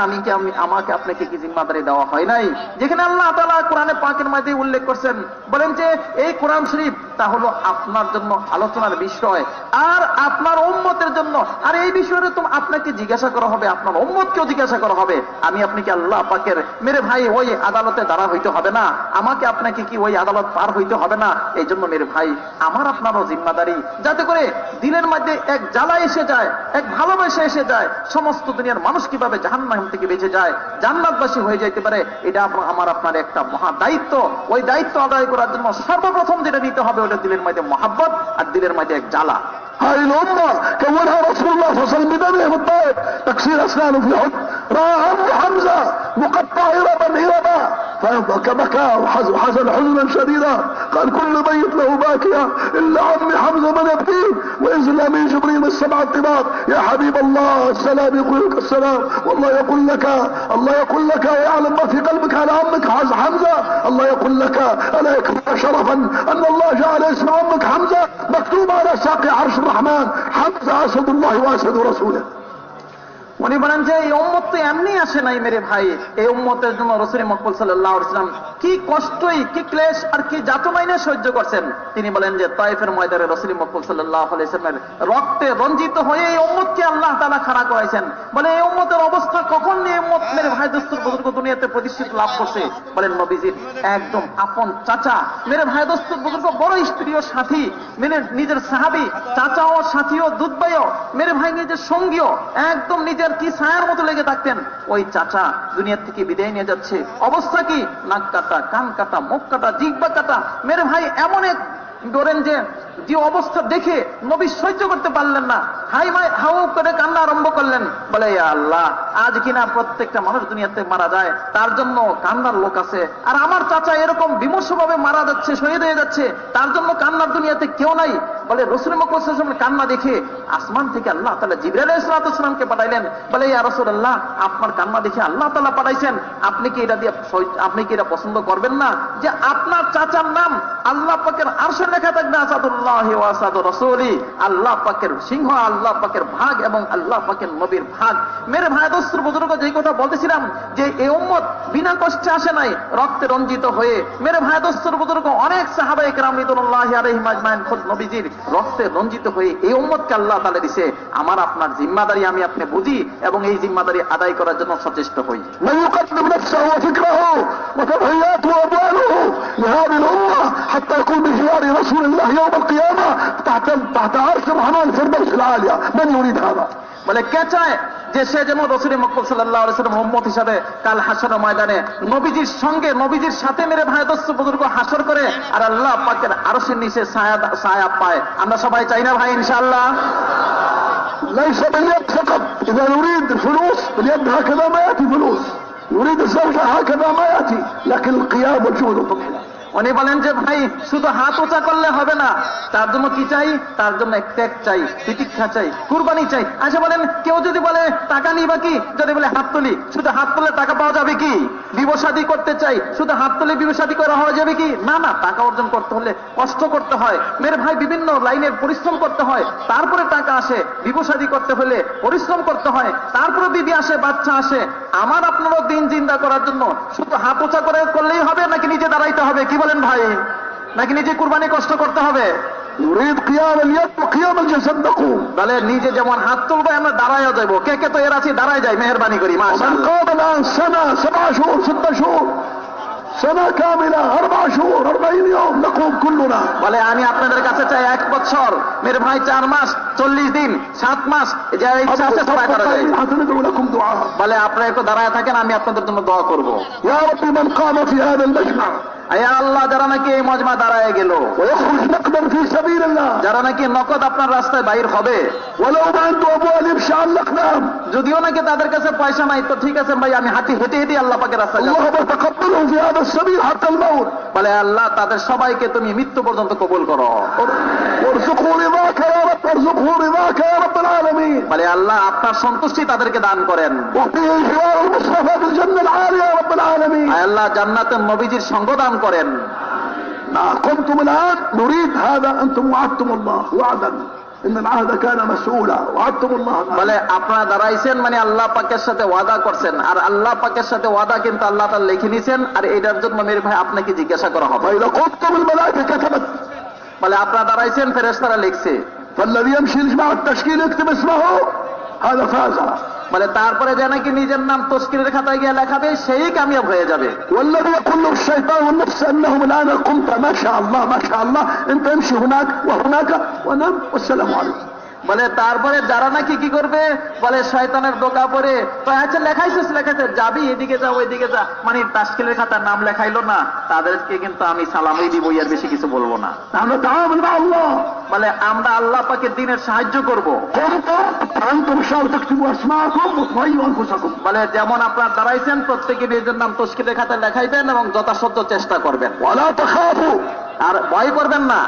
আমাকে আপনাকে কি জিম্মাদারি দেওয়া হয় নাই? যেখানে আল্লাহ তাআলা কোরআনে পাকের মধ্যে উল্লেখ করছেন, বলেন যে এই কোরআন শরীফ তা হলো আপনার জন্য আলোচনার বিষয় আর আপনার উম্মতের জন্য। আর এই বিষয়ে তো আপনাকে জিজ্ঞাসা করা হবে, আপনার উম্মতকেও জিজ্ঞাসা করা হবে। আমি আপনি কি আল্লাহ পাকের মেরে ভাই ওই আদালতে দাঁড়া হইতে হবে না? আমাকে আপনাকে কি ওই আদালত পার হইতে হবে না? এই জন্য মেরে ভাই আমার আপনারও জিম্মাদারি, যাতে করে দিনের মধ্যে এক জ্বালা এসে যায়, এক ভালোবাসা এসে যায়, সমস্ত দুনিয়ার মানুষ কিভাবে জাহান্নাম থেকে বেঁচে যায়, জান্নাতবাসী হয়ে যেতে পারে, এটা আমার আপনার একটা মহা দায়িত্ব। ওই দায়িত্ব আদায় করার জন্য সর্বপ্রথম যেটা নিতে হবে ওটা দিলের মধ্যে মহাব্বত আর দিলের মধ্যে এক জ্বালা। هاي الأمة كونها رسول الله صلى الله عليه وسلم بدمهم الطيب، تكسير أسنانه في حب، رأى عم حمزة مقطع هربا هربا فبكى وحزن حزنا شديدا، قال كل بيت له باكية إلا عمي حمزة من يبكي. وينزل الأمين جبريل السبع الطباق، يا حبيب الله السلام يقول لك السلام، والله يقول لك ويعلم ما في قلبك على عمك حمزة. الله يقول لك ألا يكفيك شرفا أن الله جعل اسم عمك حمزة مكتوب على ساق عرش الرحمن، حمزة أسد الله وأسد رسوله. উনি বলেন যে এই উম্মত তো এমনি আসে নাই মেরে ভাই, এই উম্মতের জন্য রাসূল মুহাম্মদ সাল্লাল্লাহু আলাইহি ওয়াসাল্লাম কি কষ্টই, কি ক্লেশ আর কি যাতনাই না সহ্য করছেন। তিনি বলেন যে তায়েফের ময়দানে রাসূল মুহাম্মদ সাল্লাল্লাহু আলাইহি ওয়াসাল্লামের রক্তে রঞ্জিত হয়ে এই উম্মতকে আল্লাহ তাআলা খাড়া করাইছেন। বলে এই উম্মতের অবস্থা কখন এই উম্মত মেরে ভাই দোস্তর বুজুর্গ দুনিয়াতে প্রতিষ্ঠিত লাভ করছে? বলেন নবীজির একদম আপন চাচা, মেরে ভাই দোস্তর বুজুর্গ বড় স্ত্রী ও সাথী, মেরে নিজের সাহাবী, চাচা ও সাথী ও দুধবাইও, মেরে ভাই নিজের সঙ্গীও, একদম নিজের কি ছায়ার মতো লেগে থাকতেন। ওই চাচা দুনিয়া থেকে বিদায় নিয়ে যাচ্ছে, অবস্থা কি? নাক কাটা, কান কাটা, মুখ কাটা, জিহ্বা কাটা। মেরে ভাই এমন এক ধরেন যে অবস্থা দেখে নবী সহ্য করতে পারলেন না, হাউ করে কান্না আরম্ভ করলেন। বলে ইয়া আল্লাহ, আজ কিনা প্রত্যেকটা মানুষ দুনিয়াতে মারা যায়, তার জন্য কান্নার লোক আছে, আর আমার চাচা এরকম বিমর্ষভাবে মারা যাচ্ছে, শহীদ হয়ে যাচ্ছে, তার জন্য কান্নার দুনিয়াতে কেউ নাই। বলে রাসূল মুহাম্মদ সাল্লাল্লাহু আলাইহি ওয়াসাল্লাম কান্না দেখে আসমান থেকে আল্লাহ তাআলা জিবরাইল আলাইহিস সালামকে পাঠাইলেন। বলে ইয়া রাসূলুল্লাহ, আপনার কান্না দেখে আল্লাহ তাআলা পাঠাইছেন, আপনি কি এটা পছন্দ করবেন না যে আপনার চাচার নাম আল্লাহ পাকের আরশে লেখা থাকবে আসাদুল্লাহি ওয়া আসাদুর রাসূলি, আল্লাহ পাকের সিংহ, আল্লাহ পাকের ভাগ এবং আল্লাহ পাকের নবীর ভাগ। মেরে ভাই দোস্তর বুজুর্গ যেই কথা বলতেছিলাম যে এই উম্মত বিনা কষ্টে আসে নাই, রক্তে রঞ্জিত হয়ে। মেরে ভাই দোস্তর বুজুর্গ অনেক সাহাবায়ে কেরাম রিদওয়ানুল্লাহি আলাইহিম আজমাইন খুদ নবীজির রক্তে রঞ্জিত হয়ে এই উম্মতকে আল্লাহ তাআলা দিয়েছে। আমার আপনার জিম্মাদারি আমি আপনি বুঝি এবং এই জিম্মাদারি আদায় করার জন্য সচেষ্ট হই। من يقدم نفسه وفكره وتضحياته وأمواله لهذه الأمة حتى يكون بجوار رسول الله يوم القيامة تحت عرش الرحمن في الفردوس العالية، من يريد هذا؟ বলে কে চায় যে সে যেন রাসূল মুহাম্মদ সাল্লাল্লাহু আলাইহি ওয়াসাল্লাম উম্মত হিসাবে কাল হাসরের ময়দানে নবীজির সঙ্গে, নবীজির সাথে মেরে ভাই দোস্ত বুজুর্গ হাসর করে আর আল্লাহ পাকের আরশের নিচে ছায়া পায়। আমরা সবাই চাই না ভাই ইনশাআল্লাহ? ليس باليد فقط، إذا نريد فلوس باليد هكذا ما يأتي فلوس، نريد الزوجة هكذا ما يأتي، لكن القيام والجهد والتضحية. উনি বলেন যে ভাই শুধু হাত উঁচা করলে হবে না, তার জন্য কি চাই? তার জন্য ত্যাগ চাই, তিতিক্ষা চাই, কুরবানি চাই। আচ্ছা বলেন, কেউ যদি বলে টাকা নিবা কি, যদি বলে হাত তুলি, শুধু হাত তুললে টাকা পাওয়া যাবে কি? বিবাহ-শাদী করতে চাই, শুধু হাত তুলে বিবাহ-শাদী করা হওয়া যাবে কি? না না, টাকা অর্জন করতে হলে কষ্ট করতে হয় মেরে ভাই, বিভিন্ন লাইনের পরিশ্রম করতে হয়, তারপরে টাকা আসে। বিবাহ-শাদী করতে হলে পরিশ্রম করতে হয়, তারপরে বিবি আসে, বাচ্চা আসে। আমার আপনারও দিন জিন্দা করার জন্য শুধু হাত উঁচা করে করলেই হবে, নাকি নিজে দাঁড়াইতে হবে? কি বলেন ভাই? নাকি নিজে কুরবানি কষ্ট করতে হবে? نريد قيام اليد وقيام الجسد نقوم. তাহলে নিজে যেমন হাত তুলবো, আমরা দাঁড়াইয়া যাইবো। কে কে তো এর আছি দাঁড়ায় যাই, মেহরবানি করি। ومن মাশাআল্লাহ। قام الآن سنة 7 شهور 6 شهور سنة كاملة 4 شهور 40 يوم نقوم كلنا. বলে আমি আপনাদের কাছে চাই 1 বছর, মেরে ভাই 4 মাস 40 দিন 7 মাস, যা ইচ্ছা আছে সবাই করা যায়। ندعو لكم دعاء. বলে আপনারা একটু দাঁড়ায় থাকেন, আমি আপনাদের জন্য দোয়া করব। يا رب من قام في هذا المجمع আয়া আল্লাহ, যারা নাকি এই মজমা দাঁড়ায় গেল, ويخرج نقدا في سبيل الله যারা নাকি নগদ আপনার রাস্তায় বাইর হবে, ولو ما عنده أموال يمشي على الأقدام، যদিও নাকি তাদের কাছে পয়সা নাই, তো ঠিক আছে ভাই, আমি হেঁটে হেঁটে আল্লাহ পাকের রাস্তায় যাব। اللهم تقبلهم في هذا السبيل حتى الموت. বলে আল্লাহ, তাদের সবাইকে তুমি মৃত্যু পর্যন্ত কবুল করো। وارزقه رضاك يا رب، وارزقه رضاك يا رب العالمين. বলে আল্লাহ, আপনার সন্তুষ্টি তাদেরকে দান করেন। واعطيه جوار المصطفى في الجنة العالية يا رب العالمين. আয় আল্লাহ, জান্নাতের নবীজির সঙ্গ দান করেন। قمتم الآن نريد هذا، أنتم وعدتم الله وعدا إن العهد كان مسؤولا، وعدتم الله. বলে আপনারা দাঁড়াইছেন মানে আল্লাহ পাকের সাথে ওয়াদা করছেন, আর আল্লাহ পাকের সাথে ওয়াদা কিন্তু আল্লাহ তাআলা লিখে নিছেন, আর এটার জন্য মেরে ভাই আপনাকে জিজ্ঞাসা করা হবে। فإذا قمتم الملائكة كتبت. বলে আপনারা দাঁড়াইছেন, ফেরেশতারা লিখছে। فالذي يمشي يجمع التشكيل يكتب اسمه هذا فاز. বলে তারপরে যে নাকি নিজের নাম তশকিলের খাতায় গিয়ে লেখাবে, সেই কামিয়াব হয়ে যাবে। والذي يقول له الشيطان والنفس أنهم الآن قمت ما شاء الله ما شاء الله أنت امشي هناك وهناك ونم والسلام عليكم. বলে তারপরে যারা নাকি কি করবে, বলে শয়তানের দোকা পড়ে, তো আচ্ছা লেখাইছিস, যাবি এদিকে যা ওইদিকে যা, মানে তাশকিলের খাতার নাম লেখাইলো না, তাদেরকে কিন্তু আমি সালামই দিব, আর বেশি কিছু বলবো না। نحن نتعامل مع الله. বলে আমরা আল্লাহ পাকের দ্বীনের সাহায্য করব। أنتم إن شاء الله تكتبوا أسماءكم وتضيعوا أنفسكم. বলে যেমন আপনারা দাঁড়াইছেন, প্রত্যেকে নিজের নাম তশকিলের খাতায় লেখাইবেন এবং যথাসাধ্য চেষ্টা করবেন, ولا تخافوا. আর ভয় করবেন না।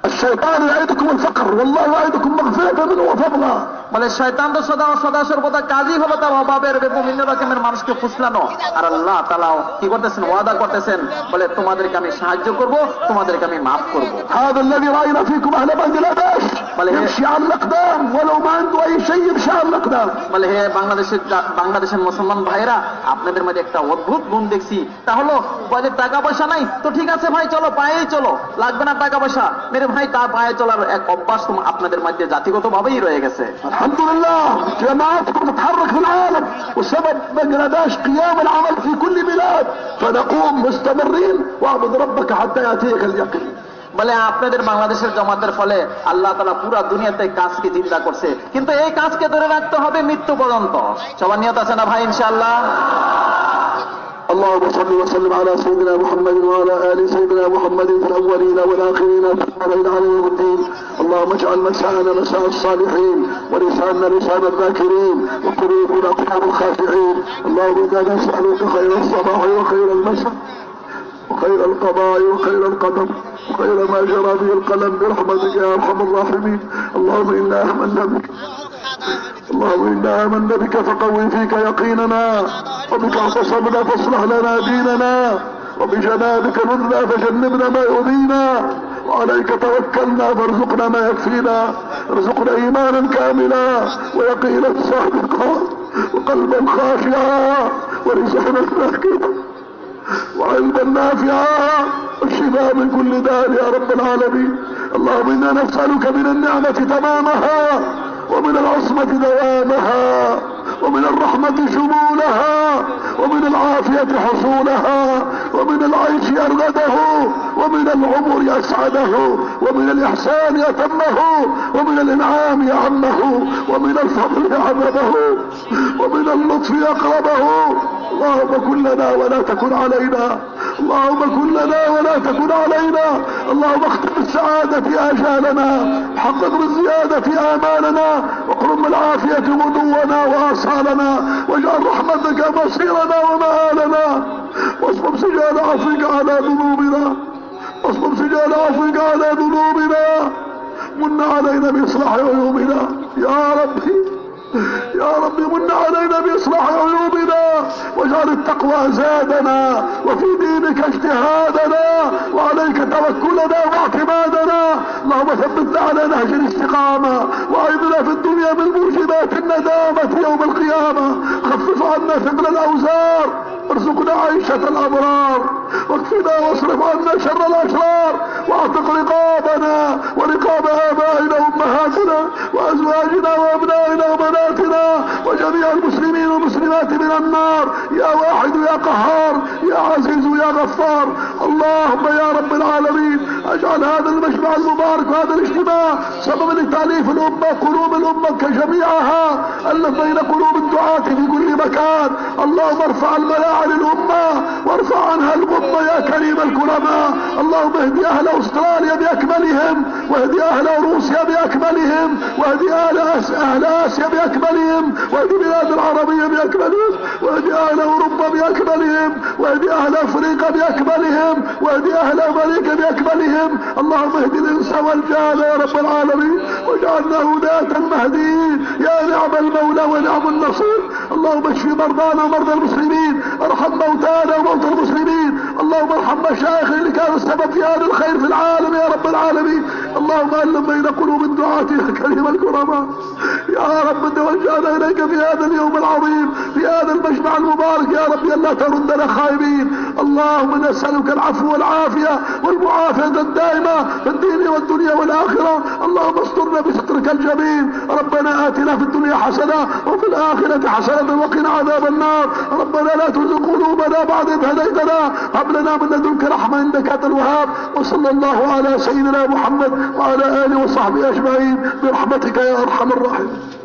الشيطان يعيدكم الفقر والله يعيدكم مغفرة منه وفضلا. বলে শয়তান তো সদা সর্বদা কাজই হলো তার অভাবের বিভিন্ন রকমের মানুষকে ফুসলানো, আর আল্লাহ তাআলা কি করতেছেন, ওয়াদা করতেছেন, বলে তোমাদেরকে আমি সাহায্য করব, তোমাদেরকে আমি মাফ করব। هذا الذي رأينا فيكم أهل بنجلاديش يمشي على الأقدام ولو ما عنده أي شيء يمشي على الأقدام. বলে হে বাংলাদেশের মুসলমান ভাইরা, আপনাদের মধ্যে একটা অদ্ভুত গুণ দেখছি, তা হলো বলে টাকা পয়সা নাই, তো ঠিক আছে ভাই চলো পায়েই চলো, লাগবে না টাকা পয়সা। মেরে ভাই, তার পায়ে চলার এক অভ্যাস আপনাদের মধ্যে জাতিগত ভাবেই রয়ে গেছে। الحمد لله جماعتكم تتحرك في العالم، وسبب بنجلاديش قيام العمل في كل بلاد، فنقوم مستمرين واعبد ربك حتى يأتيك اليقين. বলে আপনাদের বাংলাদেশের জমাতের ফলে আল্লাহ তাআলা পুরা দুনিয়াতে কাজকে জিন্দা করছে, কিন্তু এই কাজকে ধরে রাখতে হবে মৃত্যু পর্যন্ত। সবার নিয়ত আছে না ভাই ইনশাআল্লাহ? اللهم صل وسلم على سيدنا محمد وعلى آل سيدنا محمد في الأولين والآخرين والآخرين على يوم الدين. اللهم اجعل مساءنا مساء الصالحين ولساننا لسان الذاكرين وقلوبنا قلوب الخاشعين. اللهم إنا نسألك خير الصباح وخير المساء وخير القضاء وخير القدر وخير ما جرى به القلم برحمتك يا أرحم الراحمين. اللهم إنا آمنا بك اللهم إنا آمنا بك فقوي فيك يقيننا، وبك اعتصمنا فاصلح لنا ديننا، وبجنابك نذنا فجنبنا ما يؤذينا، وعليك توكلنا فارزقنا ما يكفينا. ارزقنا إيمانا كاملا ويقينا صادقا وقلبا خاشعا ورزقنا ذاكرا وعلما نافعا والشفاء من كل داء يا رب العالمين. اللهم إنا نسألك من النعمة تمامها ومن العصمة دوامها ومن الرحمة شمولها ومن العافية حصولها ومن العيش أرغده ومن العمر أسعده ومن الإحسان أتمه ومن الإنعام أعمه ومن الفضل أعظمه ومن اللطف أقربه. اللهم كن لنا ولا تكن علينا، اللهم كن لنا ولا تكن علينا. اللهم اختم بالسعادة آجالنا، حقق بالزيادة آمالنا، واقرم بالعافية غدونا وآصالنا، واجعل رحمتك مصيرنا ومآلنا، واصبب سجال عفوك على ذنوبنا، واصبب سجال عفوك على ذنوبنا، من علينا بإصلاح عيوبنا يا ربي، يا ربي من علينا بإصلاح عيوبنا، واجعل التقوى زادنا، وفي دينك اجتهادنا، وعليك توكلنا واعتمادنا. اللهم ثبتنا على نهج الاستقامة، وأعذنا في الدنيا من موجبات الندامة يوم القيامة. خفف عنا ثقل الأوزار، ارزقنا عيشة الأبرار، واكفنا واصرف عنا شر الأشرار، واعتق رقابنا ورقاب آبائنا وأمهاتنا وأزواجنا وأبنائنا وبناتنا وجميع المسلمين والمسلمات من النار يا واحد يا قهار يا عزيز يا غفار. اللهم يا رب العالمين اجعل هذا المجمع المبارك وهذا الاجتماع سببا لتأليف الأمة، قلوب الأمة كجميعها، ألف بين قلوب الدعاة في كل مكان. اللهم ارفع البلاء عن الأمة وارفع عنها الغمة يا كريم الكرماء. اللهم اهدي أهل أستراليا بأكملهم، واهدي أهل روسيا بأكملهم، واهدي أهل آسيا بأكملهم، واهدي بلاد العربية بأكملهم، واهدي أهل أوروبا بأكملهم، واهدي أهل أفريقيا بأكملهم، واهدي أهل أمريكا بأكملهم. اللهم اهدي الإنس والجان يا رب العالمين، واجعلنا هداة مهديين يا نعم المولى ونعم النصير. اللهم اشف مرضانا ومرضى المسلمين، ارحم موتانا وموتى المسلمين. اللهم ارحم مشايخنا اللي كانوا السبب في هذا الخير في العالم يا رب العالمين. اللهم ألف بين قلوب الدعاة يا كريم الكرماء يا رب. توجهنا إليك في هذا اليوم العظيم، في هذا المجمع المبارك يا رب، ألا تردنا خائبين. اللهم نسألك العفو والعافية والمعافاة الدائمة في الدين والدنيا والآخرة. اللهم استرنا بسترك الجميل. ربنا آتنا في الدنيا حسنة وفي الآخرة حسنة وقنا عذاب النار. ربنا لا تزغ قلوبنا بعد إذ هديتنا، هب لنا من لدنك رحمة إنك أنت الوهاب. وصلى الله على سيدنا محمد وعلى آله وصحبه أجمعين برحمتك يا أرحم الراحمين.